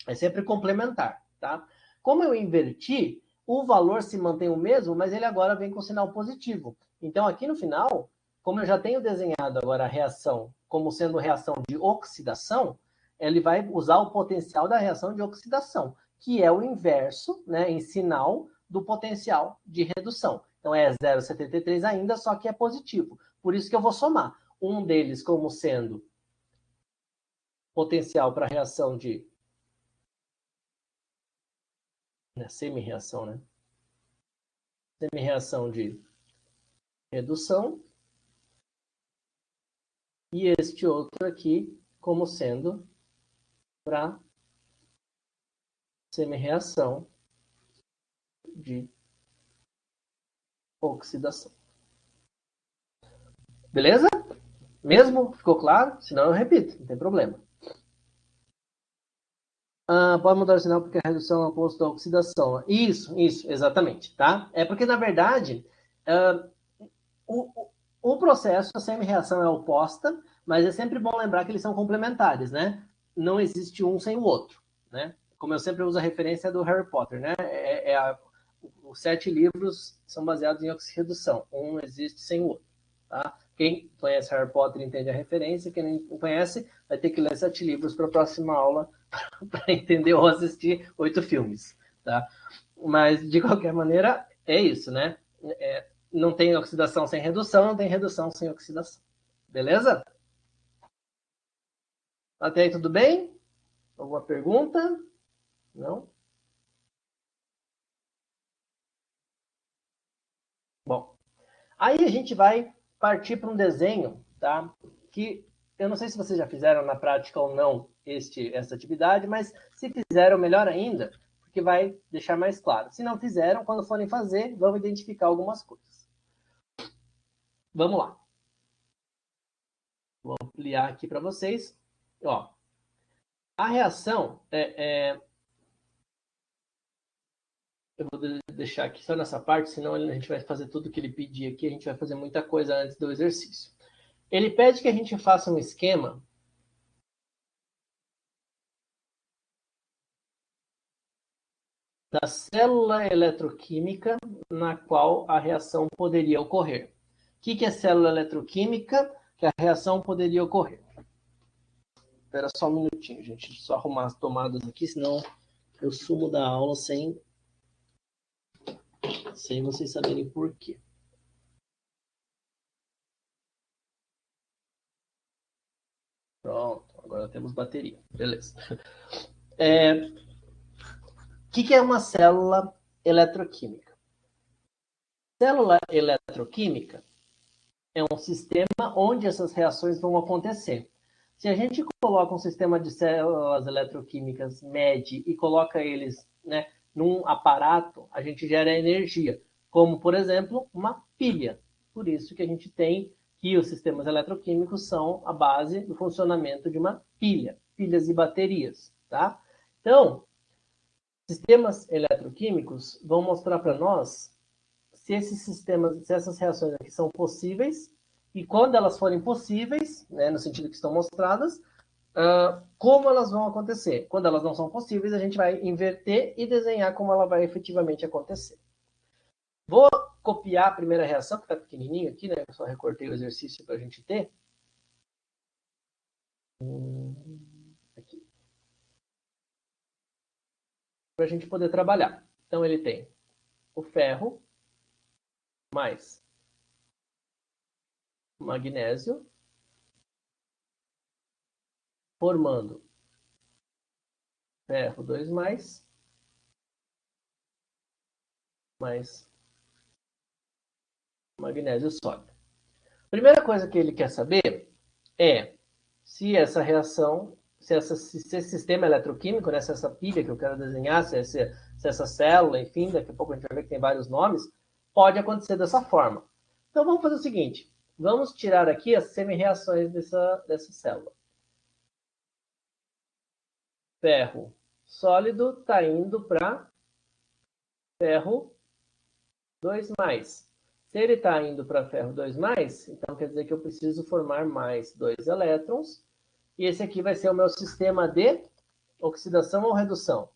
É sempre complementar, tá? Como eu inverti, o valor se mantém o mesmo, mas ele agora vem com sinal positivo. Então, aqui no final, como eu já tenho desenhado agora a reação como sendo reação de oxidação, ele vai usar o potencial da reação de oxidação, que é o inverso, né, em sinal do potencial de redução. Então, é 0,73 ainda, só que é positivo. Por isso que eu vou somar um deles como sendo potencial para reação de semi-reação, né? Semi-reação de redução e este outro aqui como sendo para semi-reação de oxidação. Beleza? Mesmo? Ficou claro? Senão eu repito, não tem problema. Pode mudar o sinal porque a redução é oposto à oxidação. Isso, exatamente, tá? É porque, na verdade, o, o processo, a semi-reação é oposta, mas é sempre bom lembrar que eles são complementares, né? Não existe um sem o outro, né? Como eu sempre uso a referência do Harry Potter, né? Os 7 livros são baseados em oxirredução. Um existe sem o outro, tá? Quem conhece Harry Potter entende a referência. Quem não conhece vai ter que ler 7 livros para a próxima aula para entender ou assistir 8 filmes, tá? Mas, de qualquer maneira, é isso, né? Não tem oxidação sem redução, não tem redução sem oxidação. Beleza? Até aí tudo bem? Alguma pergunta? Não? Bom, aí a gente vai partir para um desenho, tá? Que eu não sei se vocês já fizeram na prática ou não essa atividade, mas se fizeram, melhor ainda, porque vai deixar mais claro. Se não fizeram, quando forem fazer, vão identificar algumas coisas. Vamos lá. Vou ampliar aqui para vocês. Ó, a reação eu vou deixar aqui só nessa parte, senão a gente vai fazer tudo que ele pedir aqui, a gente vai fazer muita coisa antes do exercício. Ele pede que a gente faça um esquema da célula eletroquímica na qual a reação poderia ocorrer. O que é célula eletroquímica que a reação poderia ocorrer? Espera só um minutinho, gente. Deixa eu só arrumar as tomadas aqui, senão eu sumo da aula sem vocês saberem por quê. Pronto, agora temos bateria. Beleza. O que é uma célula eletroquímica? Célula eletroquímica é um sistema onde essas reações vão acontecer. Se a gente coloca um sistema de células eletroquímicas, mede e coloca eles, né, num aparato, a gente gera energia, como, por exemplo, uma pilha. Por isso que a gente tem que os sistemas eletroquímicos são a base do funcionamento de uma pilha, pilhas e baterias, tá? Então, sistemas eletroquímicos vão mostrar para nós se esses sistemas, se essas reações aqui são possíveis, e quando elas forem possíveis, né, no sentido que estão mostradas, como elas vão acontecer. Quando elas não são possíveis, a gente vai inverter e desenhar como ela vai efetivamente acontecer. Vou copiar a primeira reação, que está pequenininho aqui, né? Eu só recortei o exercício para a gente ter. Aqui. Para a gente poder trabalhar. Então, ele tem o ferro mais magnésio, formando ferro 2 mais magnésio sólido. A primeira coisa que ele quer saber é se essa reação, se esse sistema eletroquímico, né, se essa pilha que eu quero desenhar, se essa célula, enfim, daqui a pouco a gente vai ver que tem vários nomes, pode acontecer dessa forma. Então vamos fazer o seguinte, vamos tirar aqui as semi-reações dessa célula. Ferro sólido está indo para ferro 2 mais. Se ele está indo para ferro 2 mais, então quer dizer que eu preciso formar mais 2 elétrons. E esse aqui vai ser o meu sistema de oxidação ou redução?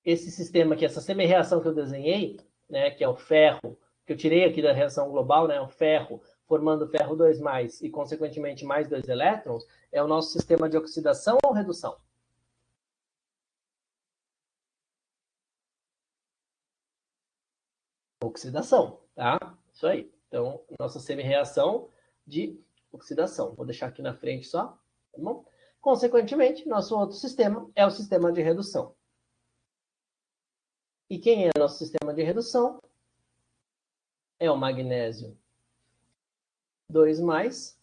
Esse sistema aqui, essa semi-reação que eu desenhei, né, que é o ferro, que eu tirei aqui da reação global, né, o ferro, formando ferro 2 mais e, consequentemente, mais 2 elétrons, é o nosso sistema de oxidação ou redução? Oxidação, tá? Isso aí. Então, nossa semi-reação de oxidação. Vou deixar aqui na frente só, tá bom? Consequentemente, nosso outro sistema é o sistema de redução. E quem é nosso sistema de redução? É o magnésio 2 mais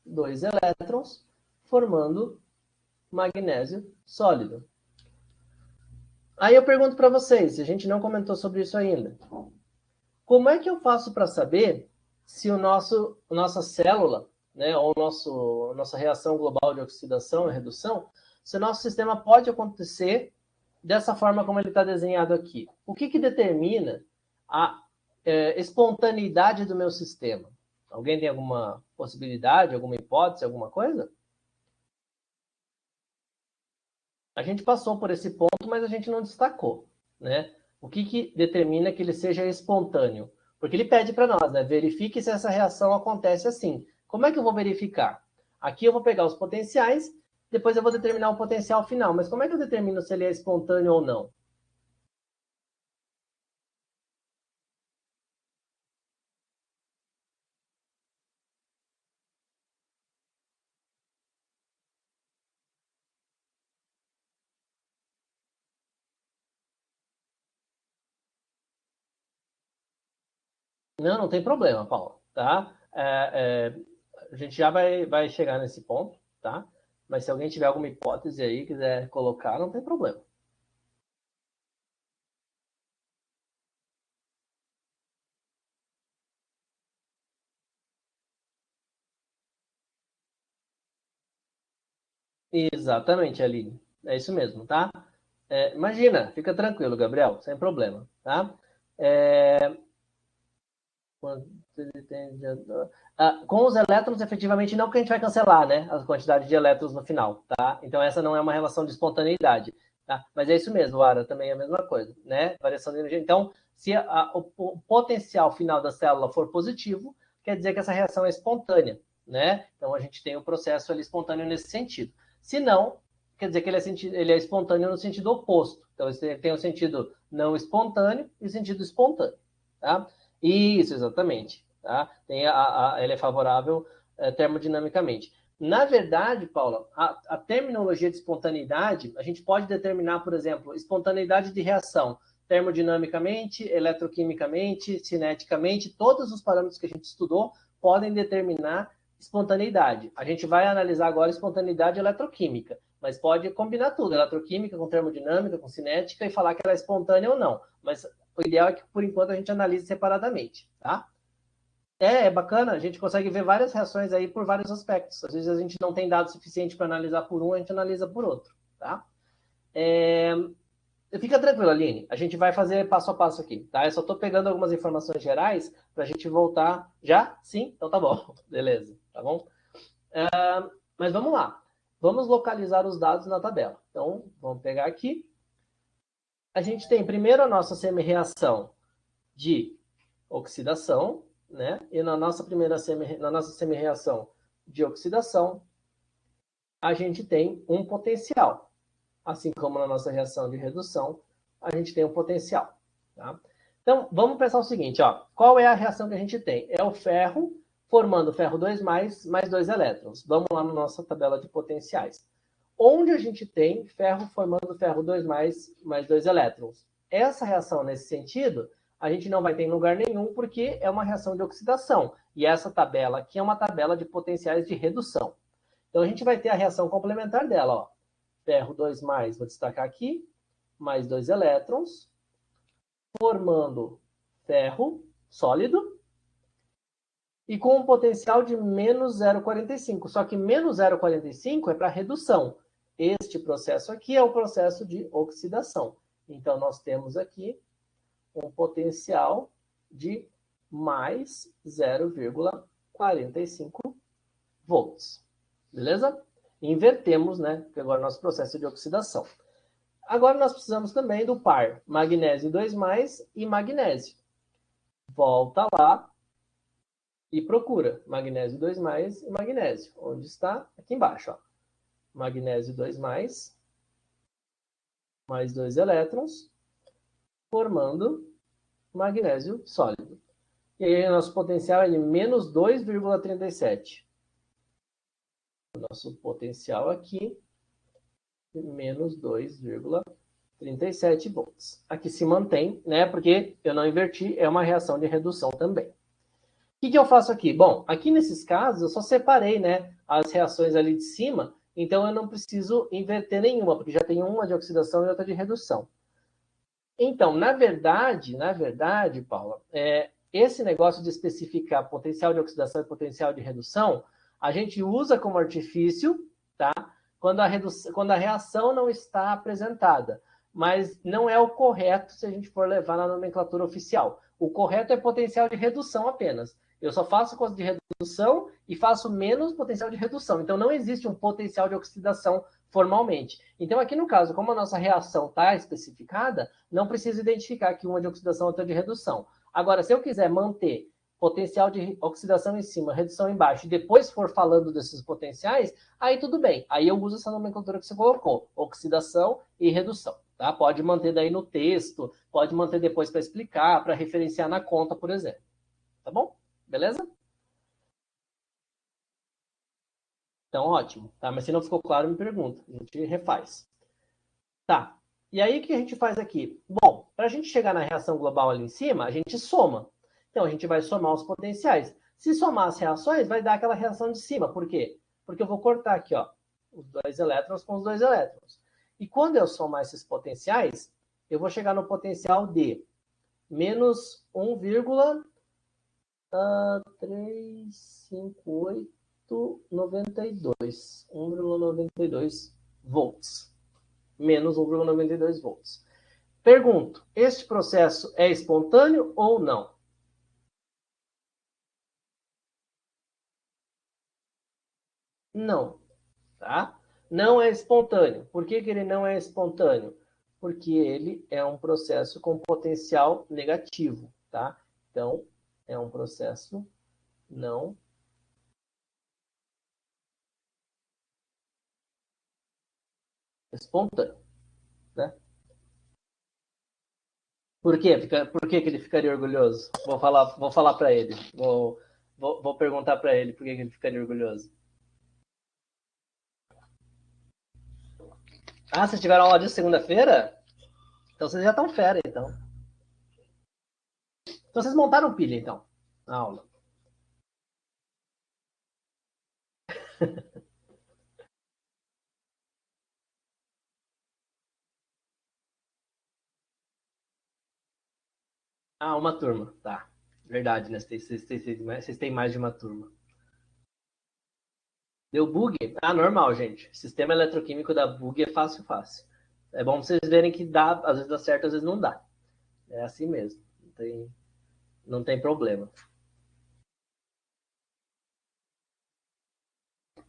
2 elétrons, formando magnésio sólido. Aí eu pergunto para vocês, a gente não comentou sobre isso ainda. Como é que eu faço para saber se nossa célula, né, ou nossa reação global de oxidação e redução, se o nosso sistema pode acontecer dessa forma como ele está desenhado aqui? O que determina a espontaneidade do meu sistema? Alguém tem alguma possibilidade, alguma hipótese, alguma coisa? A gente passou por esse ponto, mas a gente não destacou, né? O que determina que ele seja espontâneo? Porque ele pede para nós, né? Verifique se essa reação acontece assim. Como é que eu vou verificar? Aqui eu vou pegar os potenciais, depois eu vou determinar o potencial final. Mas como é que eu determino se ele é espontâneo ou não? Não tem problema, Paulo, tá? A gente já vai chegar nesse ponto, tá? Mas se alguém tiver alguma hipótese aí, quiser colocar, não tem problema. Exatamente, Aline. É isso mesmo, tá? Imagina, fica tranquilo, Gabriel, sem problema, tá? É, com os elétrons, efetivamente, não que a gente vai cancelar, né? A quantidade de elétrons no final, tá? Então, essa não é uma relação de espontaneidade, tá? Mas é isso mesmo, Ara, também é a mesma coisa, né? Variação de energia. Então, se o potencial final da célula for positivo, quer dizer que essa reação é espontânea, né? Então, a gente tem o processo ali espontâneo nesse sentido. Se não, quer dizer que ele é espontâneo no sentido oposto. Então, ele tem o sentido não espontâneo e o sentido espontâneo, tá? Isso, exatamente. Tá? Ela é favorável termodinamicamente. Na verdade, Paula, a terminologia de espontaneidade, a gente pode determinar, por exemplo, espontaneidade de reação termodinamicamente, eletroquimicamente, cineticamente, todos os parâmetros que a gente estudou podem determinar espontaneidade. A gente vai analisar agora espontaneidade eletroquímica, mas pode combinar tudo, eletroquímica com termodinâmica, com cinética, e falar que ela é espontânea ou não. Mas o ideal é que, por enquanto, a gente analise separadamente, tá? É bacana, a gente consegue ver várias reações aí por vários aspectos. Às vezes a gente não tem dado suficiente para analisar por um, a gente analisa por outro, tá? Fica tranquilo, Aline, a gente vai fazer passo a passo aqui, tá? Eu só estou pegando algumas informações gerais para a gente voltar. Já? Sim? Então tá bom, beleza, tá bom? Mas vamos lá, vamos localizar os dados na tabela. Então, vamos pegar aqui. A gente tem primeiro a nossa semi-reação de oxidação, né? E na nossa semi-reação de oxidação, a gente tem um potencial. Assim como na nossa reação de redução, a gente tem um potencial. Tá? Então, vamos pensar o seguinte, ó. Qual é a reação que a gente tem? É o ferro formando ferro 2+, mais 2 elétrons. Vamos lá na nossa tabela de potenciais. Onde a gente tem ferro formando ferro 2+, mais 2 elétrons? Essa reação, nesse sentido, a gente não vai ter em lugar nenhum, porque é uma reação de oxidação. E essa tabela aqui é uma tabela de potenciais de redução. Então, a gente vai ter a reação complementar dela, ó. Ferro 2+, vou destacar aqui, mais 2 elétrons, formando ferro sólido, e com um potencial de menos 0,45. Só que menos 0,45 é para redução. Este processo aqui é o processo de oxidação. Então, nós temos aqui um potencial de mais 0,45 volts. Beleza? Invertemos, né? Porque agora é o nosso processo de oxidação. Agora nós precisamos também do par magnésio 2+, e magnésio. Volta lá e procura magnésio 2+, e magnésio. Onde está? Aqui embaixo. Ó. Magnésio 2+, mais 2 elétrons, formando magnésio sólido. E aí o nosso potencial é de menos 2,37. O nosso potencial aqui é menos 2,37 volts. Aqui se mantém, né? Porque eu não inverti, é uma reação de redução também. O que eu faço aqui? Bom, aqui nesses casos eu só separei, né, as reações ali de cima, então eu não preciso inverter nenhuma, porque já tem uma de oxidação e outra de redução. Então, na verdade, Paula, esse negócio de especificar potencial de oxidação e potencial de redução, a gente usa como artifício, tá? Quando a reação não está apresentada. Mas não é o correto se a gente for levar na nomenclatura oficial. O correto é potencial de redução apenas. Eu só faço coisa de redução e faço menos potencial de redução. Então, não existe um potencial de oxidação formalmente. Então, aqui no caso, como a nossa reação está especificada, não precisa identificar que uma é de oxidação e outra é de redução. Agora, se eu quiser manter potencial de oxidação em cima, redução embaixo, e depois for falando desses potenciais, aí tudo bem. Aí eu uso essa nomenclatura que você colocou, oxidação e redução. Tá? Pode manter daí no texto, pode manter depois para explicar, para referenciar na conta, por exemplo. Tá bom? Beleza? Então, ótimo. Tá? Mas se não ficou claro, me pergunta. A gente refaz. Tá. E aí, o que a gente faz aqui? Bom, para a gente chegar na reação global ali em cima, a gente soma. Então, a gente vai somar os potenciais. Se somar as reações, vai dar aquela reação de cima. Por quê? Porque eu vou cortar aqui, ó, os 2 elétrons com os 2 elétrons. E quando eu somar esses potenciais, eu vou chegar no potencial de menos 1,35892. 1,92 volts. Menos 1,92 volts. Pergunto, este processo é espontâneo ou não? Não, tá? Não é espontâneo. Por que ele não é espontâneo? Porque ele é um processo com potencial negativo, tá? Então, é um processo não espontâneo, né? Por quê? Por que que ele ficaria orgulhoso? Vou falar para ele. Vou perguntar para ele por que que ele ficaria orgulhoso. Ah, vocês tiveram aula de segunda-feira? Então vocês já estão fera, então. Então vocês montaram pilha, então, na aula. Ah, uma turma, tá. Verdade, né? Vocês têm mais de uma turma. Deu bug? Ah, normal, gente. Sistema eletroquímico da bug é fácil, fácil. É bom vocês verem que dá, às vezes dá certo, às vezes não dá. É assim mesmo. Não tem problema.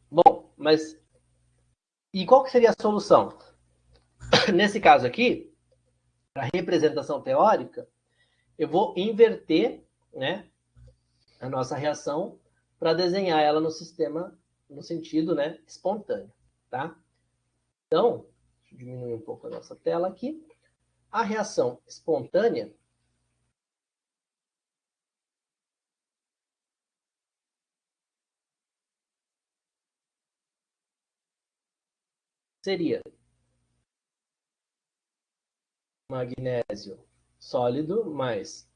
Bom, mas e qual que seria a solução? Nesse caso aqui, para representação teórica, eu vou inverter, né, a nossa reação para desenhar ela no sistema, no sentido, né, espontâneo, tá? Então, deixa eu diminuir um pouco a nossa tela aqui. A reação espontânea seria magnésio sólido mais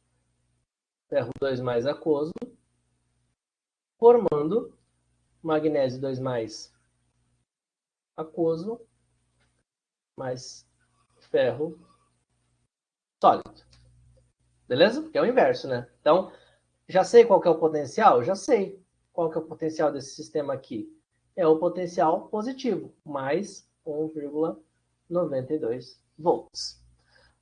ferro 2 mais aquoso, formando magnésio 2 mais aquoso mais ferro sólido. Beleza? Que é o inverso, né? Então, já sei qual que é o potencial? Já sei qual que é o potencial desse sistema aqui. É o potencial positivo, mais 1,92 volts.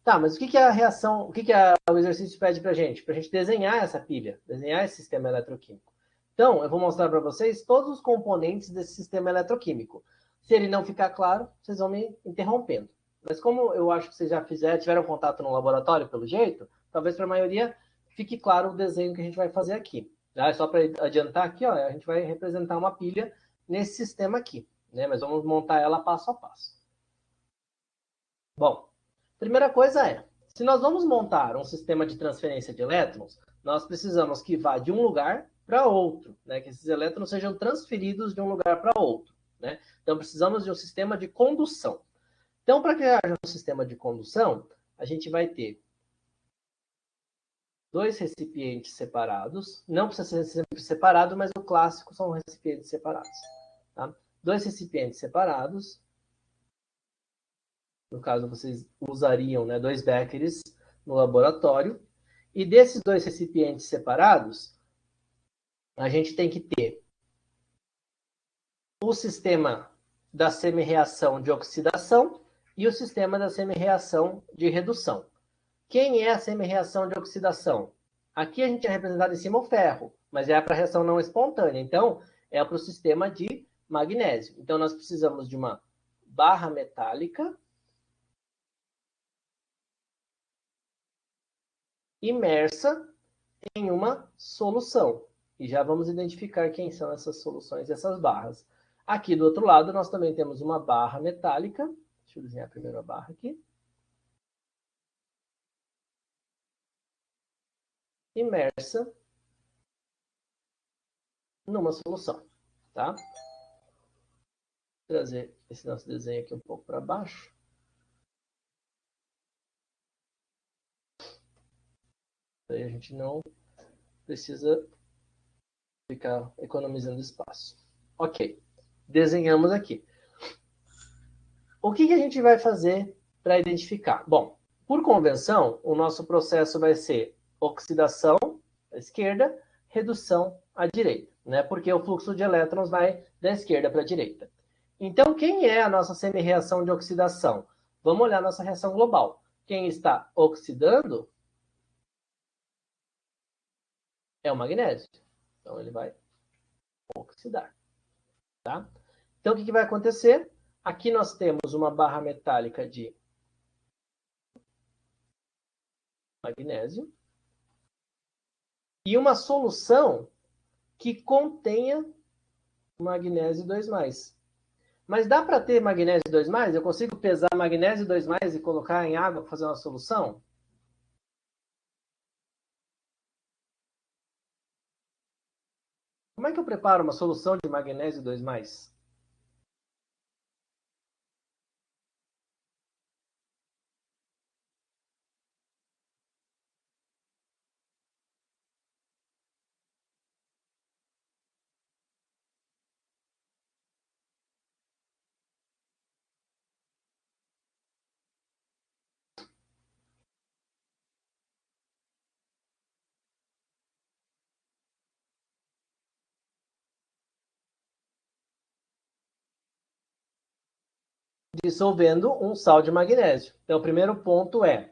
Tá, mas o que é a reação, o que o exercício pede para a gente? Para a gente desenhar essa pilha, desenhar esse sistema eletroquímico. Então, eu vou mostrar para vocês todos os componentes desse sistema eletroquímico. Se ele não ficar claro, vocês vão me interrompendo. Mas como eu acho que vocês já tiveram contato no laboratório, pelo jeito, talvez para a maioria fique claro o desenho que a gente vai fazer aqui. Tá? Só para adiantar aqui, ó, a gente vai representar uma pilha nesse sistema aqui, né? Mas vamos montar ela passo a passo. Bom, primeira coisa é, se nós vamos montar um sistema de transferência de elétrons, nós precisamos que vá de um lugar para outro, né? Que esses elétrons sejam transferidos de um lugar para outro, né? Então precisamos de um sistema de condução. Então, para criar um sistema de condução, a gente vai ter dois recipientes separados. Não precisa ser sempre separado, mas o clássico são recipientes separados. Tá? Dois recipientes separados. No caso, vocês usariam, né, dois beckers no laboratório. E desses dois recipientes separados, a gente tem que ter o sistema da semi-reação de oxidação e o sistema da semi-reação de redução. Quem é a semi-reação de oxidação? Aqui a gente é representado em cima o ferro, mas é para a reação não espontânea. Então, é para o sistema de magnésio. Então, nós precisamos de uma barra metálica imersa em uma solução. E já vamos identificar quem são essas soluções e essas barras. Aqui do outro lado, nós também temos uma barra metálica. Deixa eu desenhar primeiro a barra aqui. Imersa numa solução, tá? Vou trazer esse nosso desenho aqui um pouco para baixo. Aí a gente não precisa ficar economizando espaço. Ok, desenhamos aqui. O que a gente vai fazer para identificar? Bom, por convenção, o nosso processo vai ser oxidação à esquerda, redução à direita, né? Porque o fluxo de elétrons vai da esquerda para a direita. Então, quem é a nossa semi-reação de oxidação? Vamos olhar a nossa reação global. Quem está oxidando é o magnésio. Então, ele vai oxidar. Tá? Então, o que vai acontecer? Aqui nós temos uma barra metálica de magnésio e uma solução que contenha magnésio 2+. Mas dá para ter magnésio 2+? Eu consigo pesar magnésio 2+, e colocar em água para fazer uma solução? Como é que eu preparo uma solução de magnésio 2+? Dissolvendo um sal de magnésio. Então, o primeiro ponto é,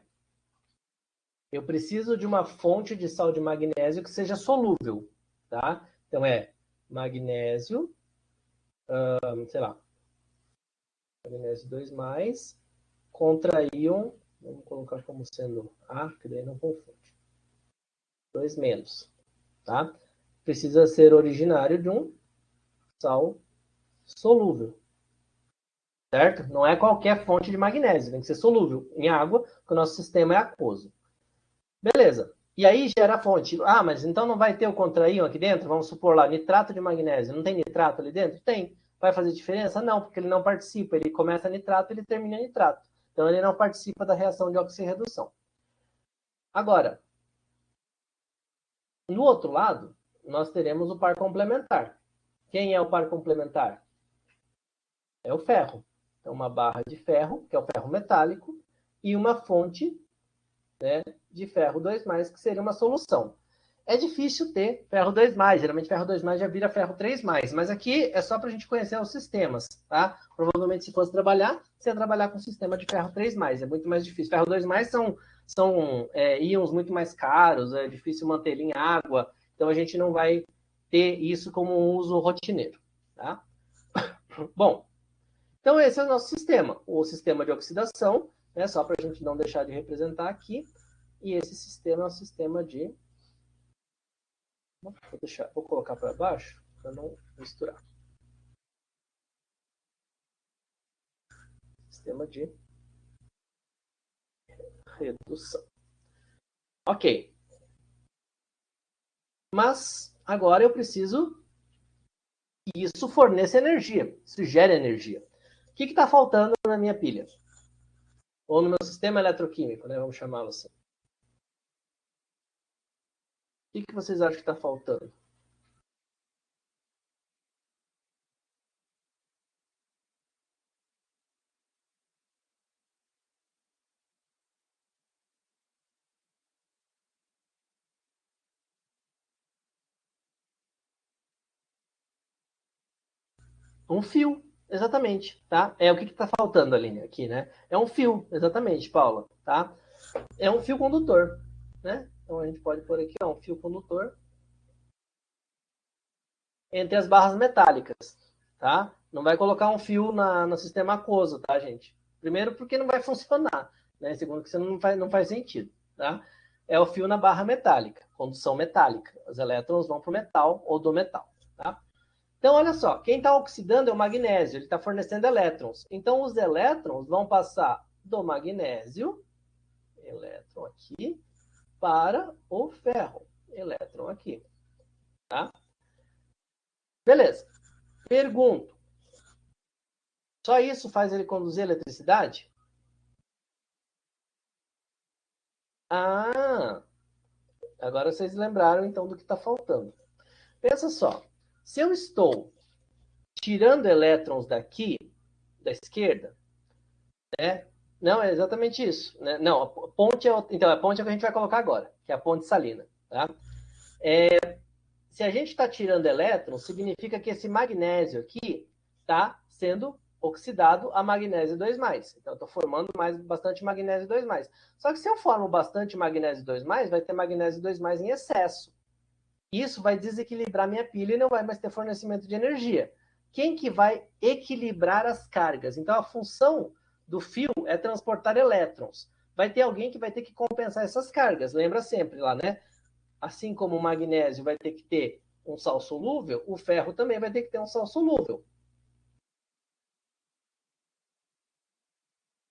eu preciso de uma fonte de sal de magnésio que seja solúvel, tá? Então, é magnésio, sei lá, magnésio 2+, contra íon, vamos colocar como sendo A, que daí não confunde, 2-, tá? Precisa ser originário de um sal solúvel, certo? Não é qualquer fonte de magnésio, tem que ser solúvel em água, porque o nosso sistema é aquoso. Beleza. E aí gera a fonte. Ah, mas então não vai ter o contraíon aqui dentro? Vamos supor lá, nitrato de magnésio. Não tem nitrato ali dentro? Tem. Vai fazer diferença? Não, porque ele não participa. Ele começa nitrato, ele termina nitrato. Então ele não participa da reação de oxirredução. Agora, no outro lado, nós teremos o par complementar. Quem é o par complementar? É o ferro. Então, uma barra de ferro, que é o ferro metálico, e uma fonte, né, de ferro 2+, que seria uma solução. É difícil ter ferro 2+, geralmente ferro 2+, já vira ferro 3+, mas aqui é só para a gente conhecer os sistemas, tá? Provavelmente se fosse trabalhar, você ia trabalhar com o sistema de ferro 3+, é muito mais difícil. Ferro 2+, são íons muito mais caros, é difícil manter ele em água, então a gente não vai ter isso como um uso rotineiro, tá? Bom, então esse é o nosso sistema, o sistema de oxidação, né, só para a gente não deixar de representar aqui, e esse sistema é o sistema de... Vou colocar para baixo para não misturar. Sistema de redução. Ok. Mas agora eu preciso que isso forneça energia, isso gere energia. O que está faltando na minha pilha? Ou no meu sistema eletroquímico, né? Vamos chamá-lo assim. O que vocês acham que está faltando? Um fio, exatamente, tá? É o que está faltando, Aline, aqui, né? É um fio, exatamente, Paula, tá? É um fio condutor, né? Então a gente pode pôr aqui, ó, um fio condutor entre as barras metálicas, tá? Não vai colocar um fio no sistema aquoso, tá, gente? Primeiro porque não vai funcionar, né? Segundo que você não faz sentido, tá? É o fio na barra metálica, condução metálica. Os elétrons vão para o metal ou do metal, tá? Então, olha só, quem está oxidando é o magnésio, ele está fornecendo elétrons. Então, os elétrons vão passar do magnésio, elétron aqui, para o ferro, elétron aqui, tá? Beleza. Pergunto, só isso faz ele conduzir eletricidade? Ah, agora vocês lembraram então do que está faltando. Pensa só, se eu estou tirando elétrons daqui, da esquerda, né? Não, é exatamente isso. Né? Não, a ponte é, então, a ponte é o que a gente vai colocar agora, que é a ponte salina. Tá? Se a gente está tirando elétrons, significa que esse magnésio aqui está sendo oxidado a magnésio 2+. Então, eu estou formando bastante magnésio 2+. Só que se eu formo bastante magnésio 2+, vai ter magnésio 2+ em excesso. Isso vai desequilibrar minha pilha e não vai mais ter fornecimento de energia. Quem que vai equilibrar as cargas? Então, a função do fio é transportar elétrons. Vai ter alguém que vai ter que compensar essas cargas. Lembra sempre lá, né? Assim como o magnésio vai ter que ter um sal solúvel, o ferro também vai ter que ter um sal solúvel.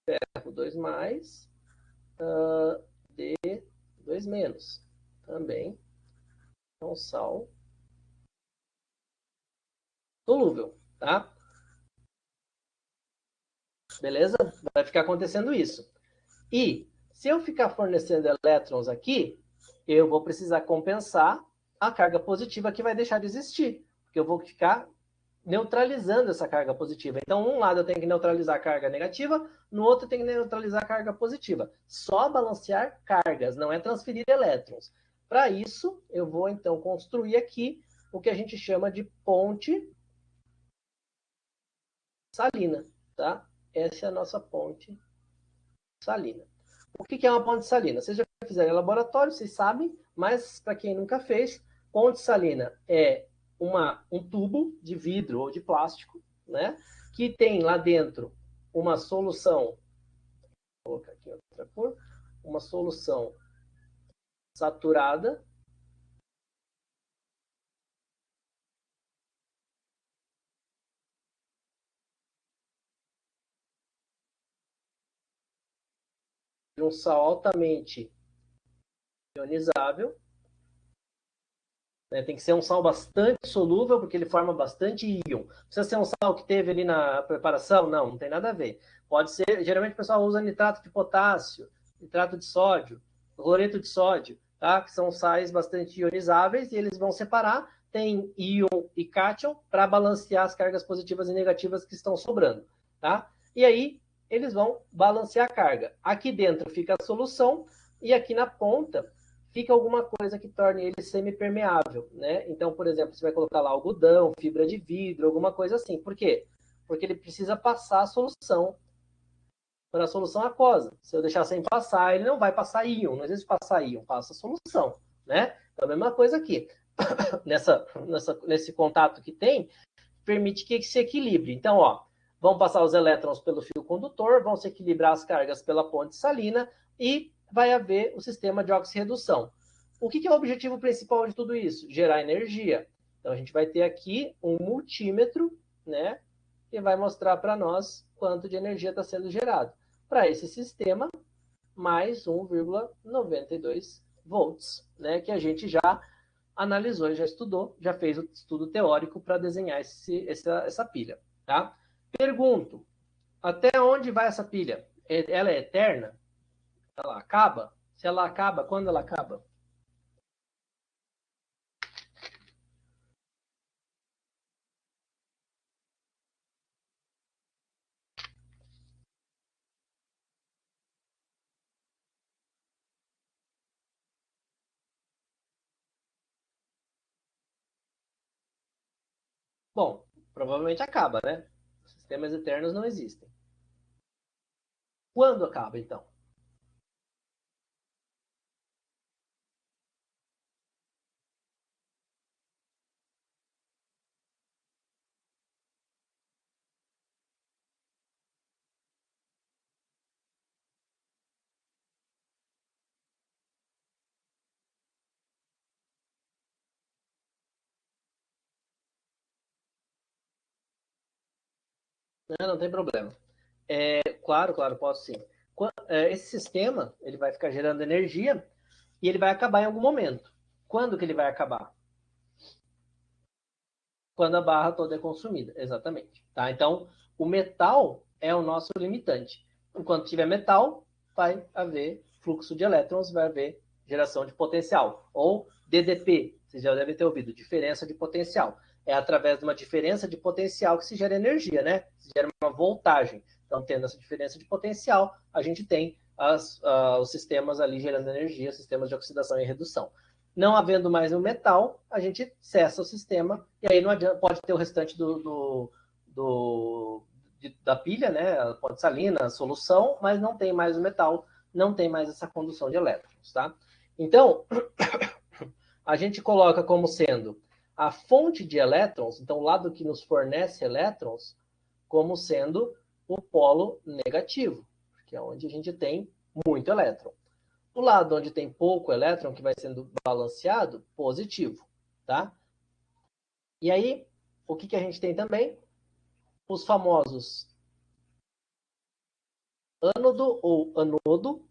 Ferro 2+, D 2-. Também é um sal solúvel, tá? Beleza? Vai ficar acontecendo isso. E se eu ficar fornecendo elétrons aqui, eu vou precisar compensar a carga positiva que vai deixar de existir, porque eu vou ficar neutralizando essa carga positiva. Então, um lado eu tenho que neutralizar a carga negativa, no outro eu tenho que neutralizar a carga positiva. Só balancear cargas, não é transferir elétrons. Para isso, eu vou então construir aqui o que a gente chama de ponte salina, tá? Essa é a nossa ponte salina. O que é uma ponte salina? Vocês já fizeram em laboratório, vocês sabem, mas para quem nunca fez, ponte salina é um tubo de vidro ou de plástico, né? Que tem lá dentro uma solução, vou colocar aqui outra cor, uma solução saturada de um sal altamente ionizável. Né? Tem que ser um sal bastante solúvel, porque ele forma bastante íon. Precisa ser um sal que teve ali na preparação? Não, não tem nada a ver. Pode ser, geralmente o pessoal usa nitrato de potássio, nitrato de sódio, cloreto de sódio, tá? Que são sais bastante ionizáveis e eles vão separar, tem íon e cátion para balancear as cargas positivas e negativas que estão sobrando, tá? E aí eles vão balancear a carga. Aqui dentro fica a solução e aqui na ponta fica alguma coisa que torne ele semipermeável, né? Então, por exemplo, você vai colocar lá algodão, fibra de vidro, alguma coisa assim. Por quê? Porque ele precisa passar a solução para a solução aquosa. Se eu deixar sem passar, ele não vai passar íon. Não existe passar íon, passa a solução, né? Então, a mesma coisa aqui. Nesse contato que tem, permite que se equilibre. Então, ó, vão passar os elétrons pelo fio condutor, vão se equilibrar as cargas pela ponte salina e vai haver o sistema de oxirredução. O que é o objetivo principal de tudo isso? Gerar energia. Então, a gente vai ter aqui um multímetro, né, que vai mostrar para nós quanto de energia está sendo gerado. Para esse sistema, mais 1,92 volts, né, que a gente já analisou, já estudou, já fez o estudo teórico para desenhar essa pilha. Tá? Pergunto, até onde vai essa pilha? Ela é eterna? Ela acaba? Se ela acaba, quando ela acaba? Bom, provavelmente acaba, né? Sistemas eternos não existem. Quando acaba, então? Não tem problema. Claro, claro, posso sim. Esse sistema ele vai ficar gerando energia e ele vai acabar em algum momento. Quando que ele vai acabar? Quando a barra toda é consumida, exatamente. Tá? Então, o metal é o nosso limitante. Enquanto tiver metal, vai haver fluxo de elétrons, vai haver geração de potencial. Ou DDP, vocês já devem ter ouvido, diferença de potencial. É através de uma diferença de potencial que se gera energia, né? Se gera uma voltagem. Então, tendo essa diferença de potencial, a gente tem os sistemas ali gerando energia, sistemas de oxidação e redução. Não havendo mais o metal, a gente cessa o sistema e aí não adianta, pode ter o restante da pilha, né? A ponte salina, a solução, mas não tem mais o metal, não tem mais essa condução de elétrons, tá? Então, a gente coloca como sendo a fonte de elétrons, então o lado que nos fornece elétrons, como sendo o polo negativo, que é onde a gente tem muito elétron. O lado onde tem pouco elétron, que vai sendo balanceado, positivo, tá? E aí, o que a gente tem também? Os famosos ânodo ou anodo,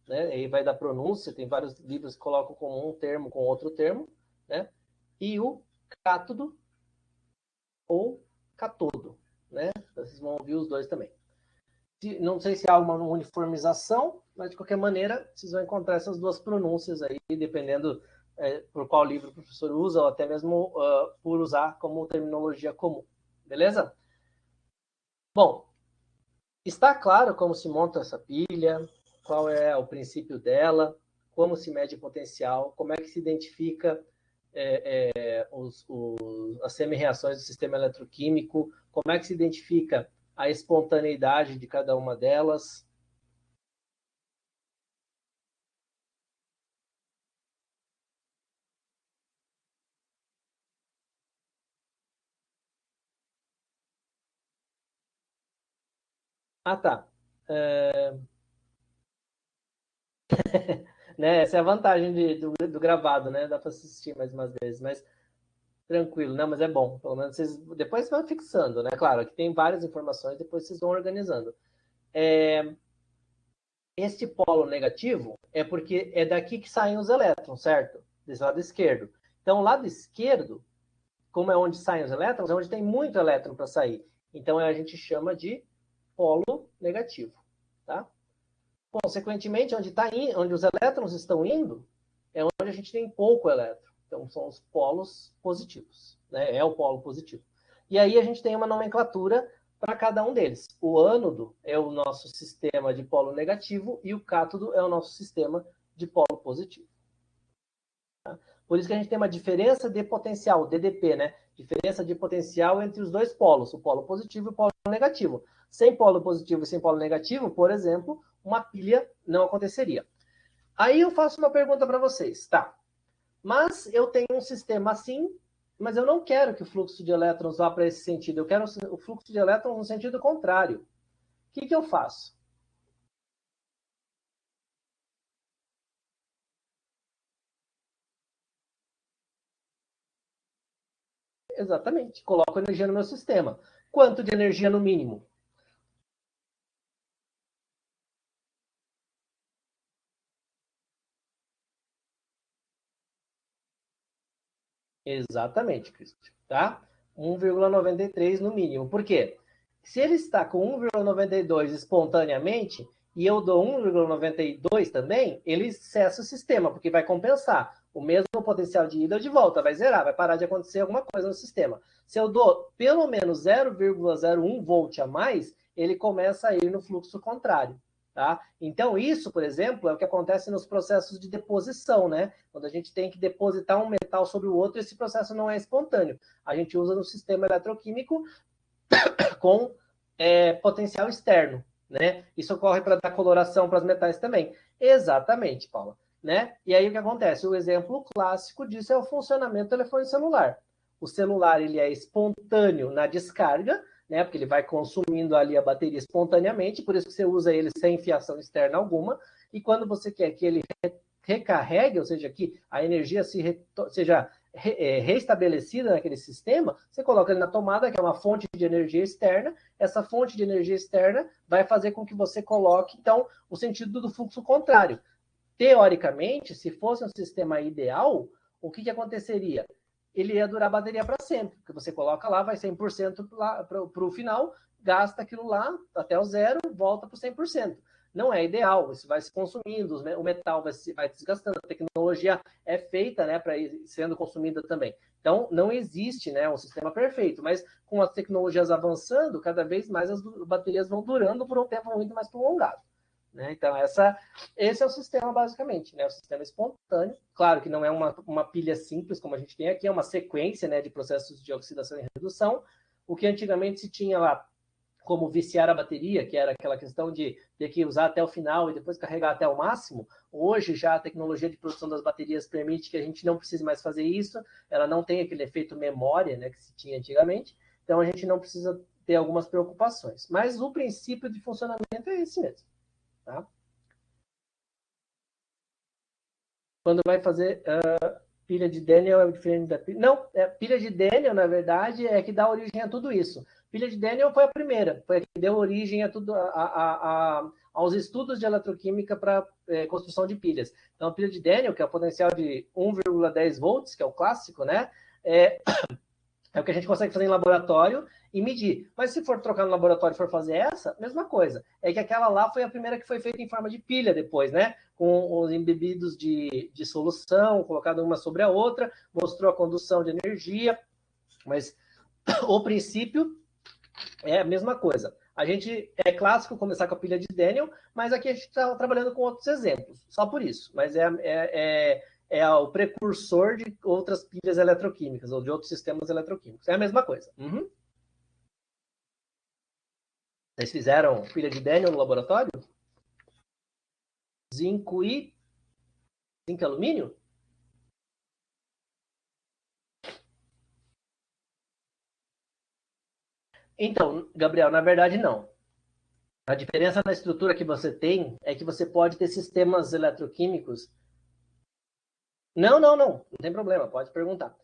né? Aí vai da pronúncia, tem vários livros que colocam como um termo com outro termo, né? E o cátodo, ou catodo, né? Vocês vão ouvir os dois também. Não sei se há uma uniformização, mas de qualquer maneira, vocês vão encontrar essas duas pronúncias aí, dependendo por qual livro o professor usa, ou até mesmo por usar como terminologia comum. Beleza? Bom, está claro como se monta essa pilha, qual é o princípio dela, como se mede o potencial, como é que se identifica as semi-reações do sistema eletroquímico, como é que se identifica a espontaneidade de cada uma delas. Ah, tá. Né, essa é a vantagem do gravado, né? Dá para assistir mais umas vezes, mas tranquilo, né? Mas é bom. Pelo menos vocês depois vão fixando, né? Claro, aqui tem várias informações, depois vocês vão organizando. Este polo negativo é porque é daqui que saem os elétrons, certo? Desse lado esquerdo. Então, o lado esquerdo, como é onde saem os elétrons, é onde tem muito elétron para sair. Então, a gente chama de polo negativo, tá? Consequentemente, onde os elétrons estão indo, é onde a gente tem pouco elétron. Então, são os polos positivos, né? É o polo positivo. E aí a gente tem uma nomenclatura para cada um deles. O ânodo é o nosso sistema de polo negativo e o cátodo é o nosso sistema de polo positivo. Tá? Por isso que a gente tem uma diferença de potencial, DDP, né? Diferença de potencial entre os dois polos, o polo positivo e o polo negativo. Sem polo positivo e sem polo negativo, por exemplo, uma pilha não aconteceria. Aí eu faço uma pergunta para vocês, tá? Mas eu tenho um sistema assim, mas eu não quero que o fluxo de elétrons vá para esse sentido. Eu quero o fluxo de elétrons no sentido contrário. O que eu faço? Exatamente. Coloco energia no meu sistema. Quanto de energia no mínimo? Exatamente, Cristian. Tá? 1,93 no mínimo. Por quê? Se ele está com 1,92 espontaneamente e eu dou 1,92 também, ele cessa o sistema, porque vai compensar. O mesmo potencial de ida ou de volta, vai zerar, vai parar de acontecer alguma coisa no sistema. Se eu dou pelo menos 0,01 volt a mais, ele começa a ir no fluxo contrário. Tá? Então, isso, por exemplo, é o que acontece nos processos de deposição, né? Quando a gente tem que depositar um metal sobre o outro, esse processo não é espontâneo. A gente usa no sistema eletroquímico com potencial externo, né? Isso ocorre para dar coloração para os metais também. Exatamente, Paula. Né? E aí o que acontece? O exemplo clássico disso é o funcionamento do telefone celular. O celular ele é espontâneo na descarga, né? Porque ele vai consumindo ali a bateria espontaneamente, por isso que você usa ele sem fiação externa alguma. E quando você quer que ele recarregue, ou seja, que a energia seja reestabelecida naquele sistema, você coloca ele na tomada, que é uma fonte de energia externa. Essa fonte de energia externa vai fazer com que você coloque, então, o sentido do fluxo contrário. Teoricamente, se fosse um sistema ideal, o que aconteceria? Ele ia durar a bateria para sempre, porque você coloca lá, vai 100% para o final, gasta aquilo lá até o zero, volta para o 100%. Não é ideal, isso vai se consumindo, o metal vai desgastando, a tecnologia é feita, né, para ir sendo consumida também. Então, não existe, né, um sistema perfeito, mas com as tecnologias avançando, cada vez mais as baterias vão durando por um tempo muito mais prolongado. Né? Então, esse é o sistema, basicamente, né? O sistema espontâneo. Claro que não é uma pilha simples, como a gente tem aqui, é uma sequência, né, de processos de oxidação e redução. O que antigamente se tinha lá como viciar a bateria, que era aquela questão de ter que usar até o final e depois carregar até o máximo, hoje já a tecnologia de produção das baterias permite que a gente não precise mais fazer isso, ela não tem aquele efeito memória, né, que se tinha antigamente, então a gente não precisa ter algumas preocupações. Mas o princípio de funcionamento é esse mesmo. Tá? Quando vai fazer pilha de Daniel é diferente da pilha. Não, pilha de Daniel, na verdade, é que dá origem a tudo isso. Pilha de Daniel foi a primeira, foi a que deu origem a tudo, aos estudos de eletroquímica para construção de pilhas. Então, a pilha de Daniel, que é o potencial de 1,10 volts, que é o clássico, né? É o que a gente consegue fazer em laboratório e medir. Mas se for trocar no laboratório e for fazer essa, mesma coisa. É que aquela lá foi a primeira que foi feita em forma de pilha depois, né? Com os embebidos de solução, colocada uma sobre a outra, mostrou a condução de energia, mas o princípio é a mesma coisa. A gente é clássico começar com a pilha de Daniel, mas aqui a gente está trabalhando com outros exemplos, só por isso. Mas é o precursor de outras pilhas eletroquímicas ou de outros sistemas eletroquímicos. É a mesma coisa. Uhum. Vocês fizeram pilha de Daniel no laboratório? Zinco e zinco e alumínio? Então, Gabriel, na verdade não. A diferença na estrutura que você tem é que você pode ter sistemas eletroquímicos. Não tem problema, pode perguntar.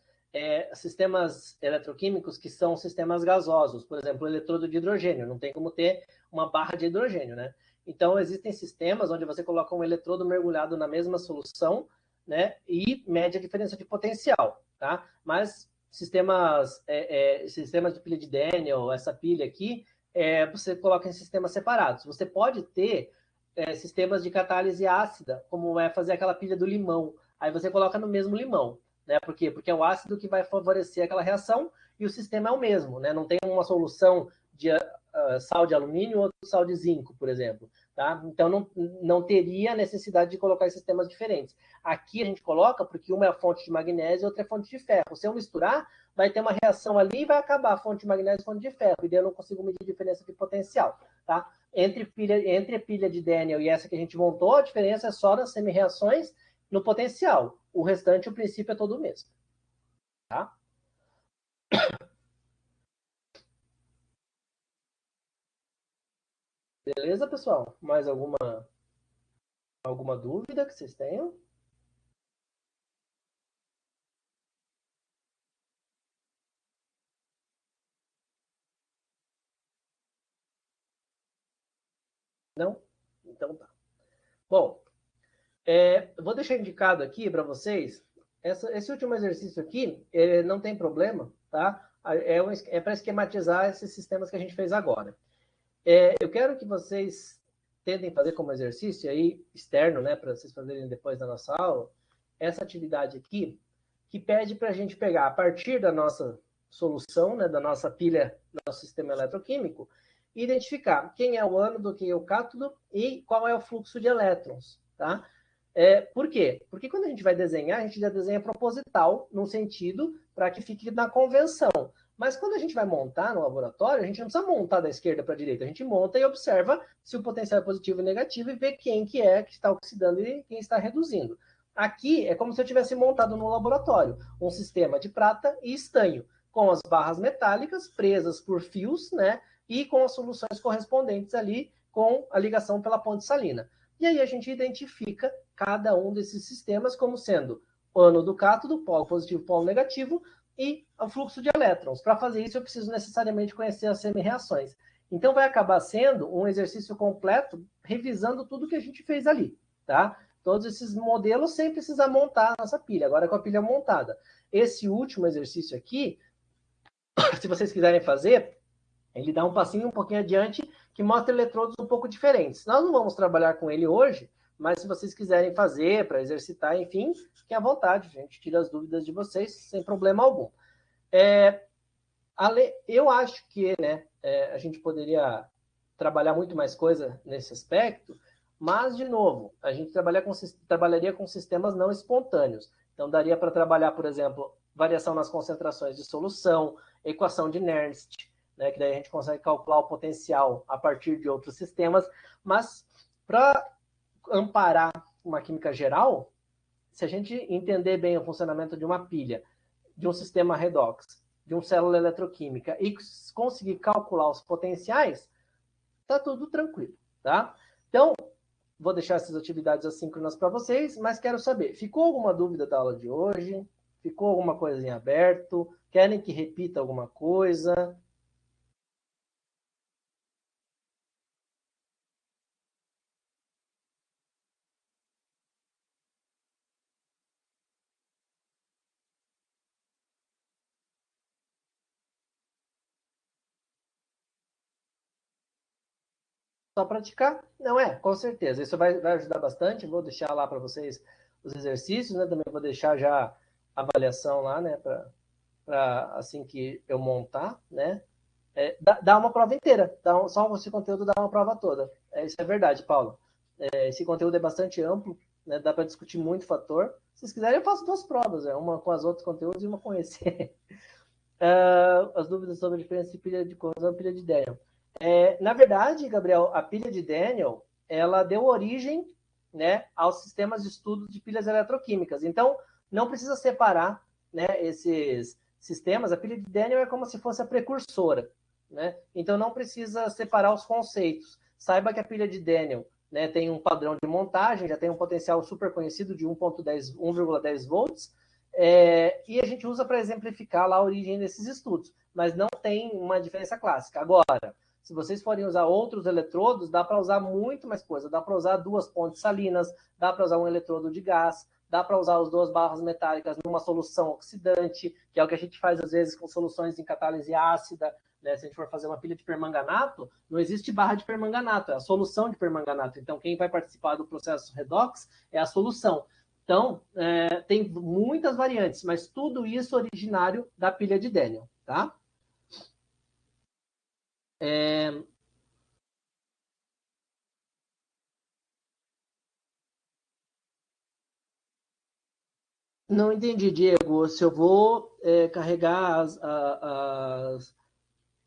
Sistemas eletroquímicos que são sistemas gasosos, por exemplo, o eletrodo de hidrogênio, não tem como ter uma barra de hidrogênio, né? Então, existem sistemas onde você coloca um eletrodo mergulhado na mesma solução, né, e mede a diferença de potencial, tá? Mas sistemas de pilha de Daniel, essa pilha aqui, você coloca em sistemas separados. Você pode ter sistemas de catálise ácida, como é fazer aquela pilha do limão. Aí você coloca no mesmo limão, né? Por quê? Porque é o ácido que vai favorecer aquela reação e o sistema é o mesmo, né? Não tem uma solução de sal de alumínio ou sal de zinco, por exemplo. Tá? Então não teria necessidade de colocar em sistemas diferentes. Aqui a gente coloca porque uma é a fonte de magnésio e outra é a fonte de ferro. Se eu misturar, vai ter uma reação ali e vai acabar a fonte de magnésio e a fonte de ferro. E daí eu não consigo medir a diferença de potencial. Tá? Entre a pilha de Daniel e essa que a gente montou, a diferença é só nas semi-reações no potencial. O restante, o princípio é todo o mesmo. Tá? Beleza, pessoal? Mais alguma dúvida que vocês tenham? Não? Então tá. Bom, vou deixar indicado aqui para vocês. Esse último exercício aqui não tem problema, tá? É para esquematizar esses sistemas que a gente fez agora. Eu quero que vocês tentem fazer como exercício aí externo, né, para vocês fazerem depois da nossa aula, essa atividade aqui, que pede para a gente pegar a partir da nossa solução, né, da nossa pilha, do nosso sistema eletroquímico, e identificar quem é o ânodo, quem é o cátodo e qual é o fluxo de elétrons, tá? Por quê? Porque quando a gente vai desenhar, a gente já desenha proposital, num sentido, para que fique na convenção. Mas quando a gente vai montar no laboratório, a gente não precisa montar da esquerda para a direita, a gente monta e observa se o potencial é positivo e negativo e vê quem que é que está oxidando e quem está reduzindo. Aqui é como se eu tivesse montado no laboratório um sistema de prata e estanho, com as barras metálicas presas por fios, né? E com as soluções correspondentes ali com a ligação pela ponte salina. E aí a gente identifica cada um desses sistemas como sendo ânodo, cátodo, polo positivo, polo negativo, e o fluxo de elétrons. Para fazer isso, eu preciso necessariamente conhecer as semi-reações. Então, vai acabar sendo um exercício completo, revisando tudo que a gente fez ali, tá? Todos esses modelos sem precisar montar a nossa pilha, agora com a pilha montada. Esse último exercício aqui, se vocês quiserem fazer, ele dá um passinho um pouquinho adiante que mostra eletrodos um pouco diferentes. Nós não vamos trabalhar com ele hoje, mas se vocês quiserem fazer para exercitar, enfim, fiquem à vontade, a gente tira as dúvidas de vocês sem problema algum. Eu acho que, né, a gente poderia trabalhar muito mais coisa nesse aspecto, mas, de novo, a gente trabalharia com sistemas não espontâneos. Então, daria para trabalhar, por exemplo, variação nas concentrações de solução, equação de Nernst, né, que daí a gente consegue calcular o potencial a partir de outros sistemas, mas para amparar uma química geral, se a gente entender bem o funcionamento de uma pilha, de um sistema redox, de uma célula eletroquímica e conseguir calcular os potenciais, tá tudo tranquilo, tá? Então, vou deixar essas atividades assíncronas para vocês, mas quero saber, ficou alguma dúvida da aula de hoje? Ficou alguma coisa em aberto? Querem que repita alguma coisa? Só praticar? Não é, com certeza. Isso vai ajudar bastante. Vou deixar lá para vocês os exercícios, né? Também vou deixar já a avaliação lá, né? Para assim que eu montar, né? Dá uma prova inteira. Só esse conteúdo dá uma prova toda. Isso é verdade, Paulo. Esse conteúdo é bastante amplo, né? Dá para discutir muito fator. Se vocês quiserem, eu faço 2 provas, uma com os outros conteúdos e uma com esse. As dúvidas sobre a diferença de pilha de corrosão e pilha de Daniel. Na verdade, Gabriel, a pilha de Daniel, ela deu origem, né, aos sistemas de estudo de pilhas eletroquímicas. Então, não precisa separar, né, esses sistemas. A pilha de Daniel é como se fosse a precursora, né? Então, não precisa separar os conceitos. Saiba que a pilha de Daniel, né, tem um padrão de montagem, já tem um potencial super conhecido de 1,10 volts, e a gente usa para exemplificar lá a origem desses estudos, mas não tem uma diferença clássica. Agora, se vocês forem usar outros eletrodos, dá para usar muito mais coisa. Dá para usar 2 pontes salinas, dá para usar um eletrodo de gás, dá para usar as 2 barras metálicas numa solução oxidante, que é o que a gente faz às vezes com soluções em catálise ácida. Né? Se a gente for fazer uma pilha de permanganato, não existe barra de permanganato, é a solução de permanganato. Então, quem vai participar do processo redox é a solução. Então, tem muitas variantes, mas tudo isso originário da pilha de Daniel, tá? Não entendi, Diego. Se eu vou carregar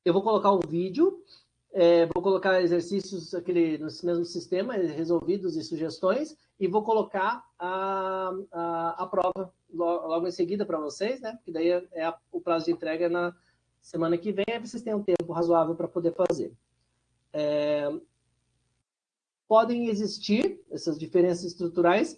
eu vou colocar o vídeo, vou colocar exercícios nesse mesmo sistema, resolvidos e sugestões, e vou colocar a prova logo em seguida para vocês, né? Porque daí o prazo de entrega na semana que vem, aí vocês têm um tempo razoável para poder fazer. Podem existir essas diferenças estruturais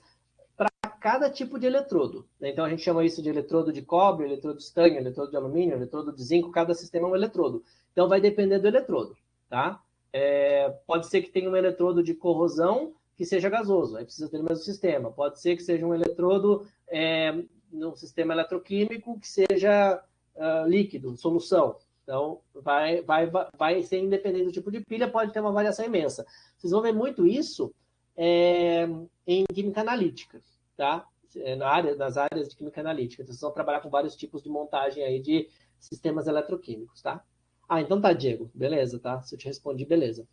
para cada tipo de eletrodo. Então, a gente chama isso de eletrodo de cobre, eletrodo de estanho, eletrodo de alumínio, eletrodo de zinco, cada sistema é um eletrodo. Então, vai depender do eletrodo, tá? Pode ser que tenha um eletrodo de corrosão que seja gasoso, aí precisa ter o mesmo sistema. Pode ser que seja um eletrodo no sistema eletroquímico que seja líquido, solução. Então, vai ser independente do tipo de pilha, pode ter uma variação imensa. Vocês vão ver muito isso em química analítica, tá? Nas áreas de química analítica. Então, vocês vão trabalhar com vários tipos de montagem aí de sistemas eletroquímicos, tá? Então tá, Diego. Beleza, tá? Se eu te respondi, beleza.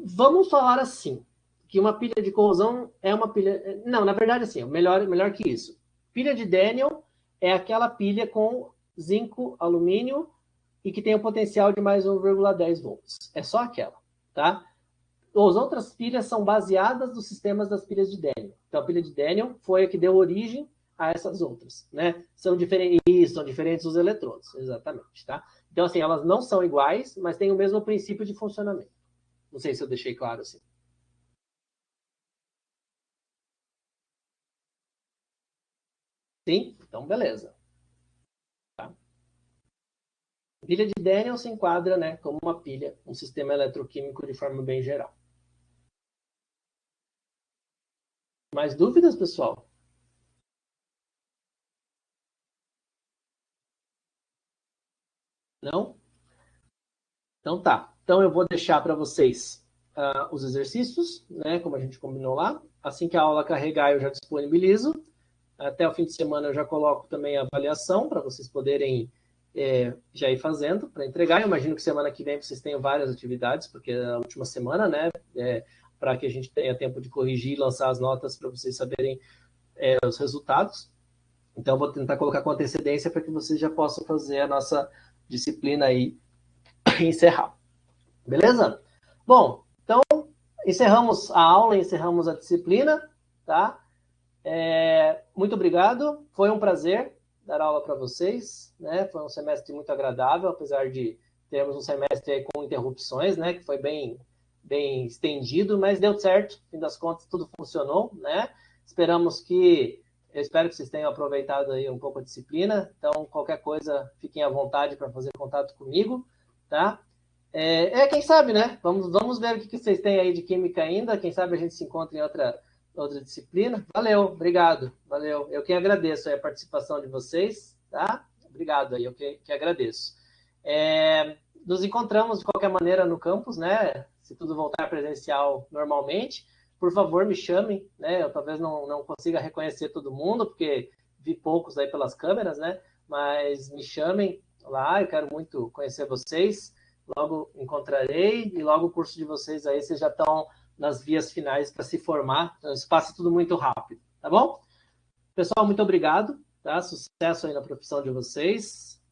Vamos falar assim, que uma pilha de corrosão é uma pilha... Não, na verdade, assim, melhor que isso. Pilha de Daniel é aquela pilha com zinco, alumínio e que tem o potencial de mais 1,10 volts. É só aquela, tá? As outras pilhas são baseadas nos sistemas das pilhas de Daniel. Então, a pilha de Daniel foi a que deu origem a essas outras, né? São diferentes os eletrodos, exatamente, tá? Então, assim, elas não são iguais, mas têm o mesmo princípio de funcionamento. Não sei se eu deixei claro assim. Sim? Então, beleza. Tá? A pilha de Daniel se enquadra, né, como uma pilha, um sistema eletroquímico de forma bem geral. Mais dúvidas, pessoal? Não? Então tá. Então eu vou deixar para vocês os exercícios, né, como a gente combinou lá. Assim que a aula carregar, eu já disponibilizo. Até o fim de semana eu já coloco também a avaliação para vocês poderem já ir fazendo para entregar. Eu imagino que semana que vem vocês tenham várias atividades, porque é a última semana, né? Para que a gente tenha tempo de corrigir e lançar as notas para vocês saberem os resultados. Então, eu vou tentar colocar com antecedência para que vocês já possam fazer a nossa disciplina aí e encerrar. Beleza? Bom, então encerramos a aula, encerramos a disciplina, tá? Muito obrigado, foi um prazer dar aula para vocês, né? Foi um semestre muito agradável, apesar de termos um semestre aí com interrupções, né? Que foi bem estendido, mas deu certo, no fim das contas tudo funcionou, né? Eu espero que vocês tenham aproveitado aí um pouco a disciplina, então qualquer coisa, fiquem à vontade para fazer contato comigo, tá? Quem sabe, né? Vamos ver o que vocês têm aí de química ainda. Quem sabe a gente se encontra em outra disciplina. Valeu, obrigado. Valeu. Eu que agradeço a participação de vocês, tá? Obrigado aí, eu que agradeço. Nos encontramos de qualquer maneira no campus, né? Se tudo voltar presencial normalmente, por favor me chamem, né? Eu talvez não consiga reconhecer todo mundo, porque vi poucos aí pelas câmeras, né? Mas me chamem lá, eu quero muito conhecer vocês. Logo encontrarei e logo o curso de vocês aí, vocês já estão nas vias finais para se formar. Então, isso passa tudo muito rápido, tá bom? Pessoal, muito obrigado, tá? Sucesso aí na profissão de vocês.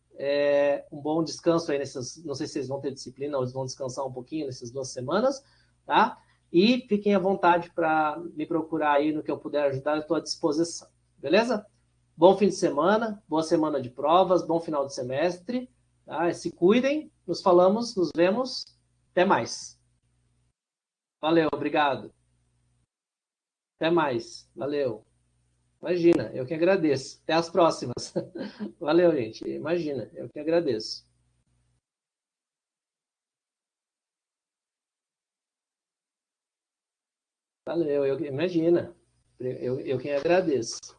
Um bom descanso aí nessas. Não sei se vocês vão ter disciplina ou eles vão descansar um pouquinho nessas 2 semanas, tá? E fiquem à vontade para me procurar aí no que eu puder ajudar, eu estou à disposição, beleza? Bom fim de semana, boa semana de provas, bom final de semestre, tá? Se cuidem, nos falamos, nos vemos, até mais. Valeu, obrigado. Até mais, valeu. Imagina, eu que agradeço. Até as próximas. Valeu, gente. Imagina, eu que agradeço. Valeu, imagina. Eu que agradeço.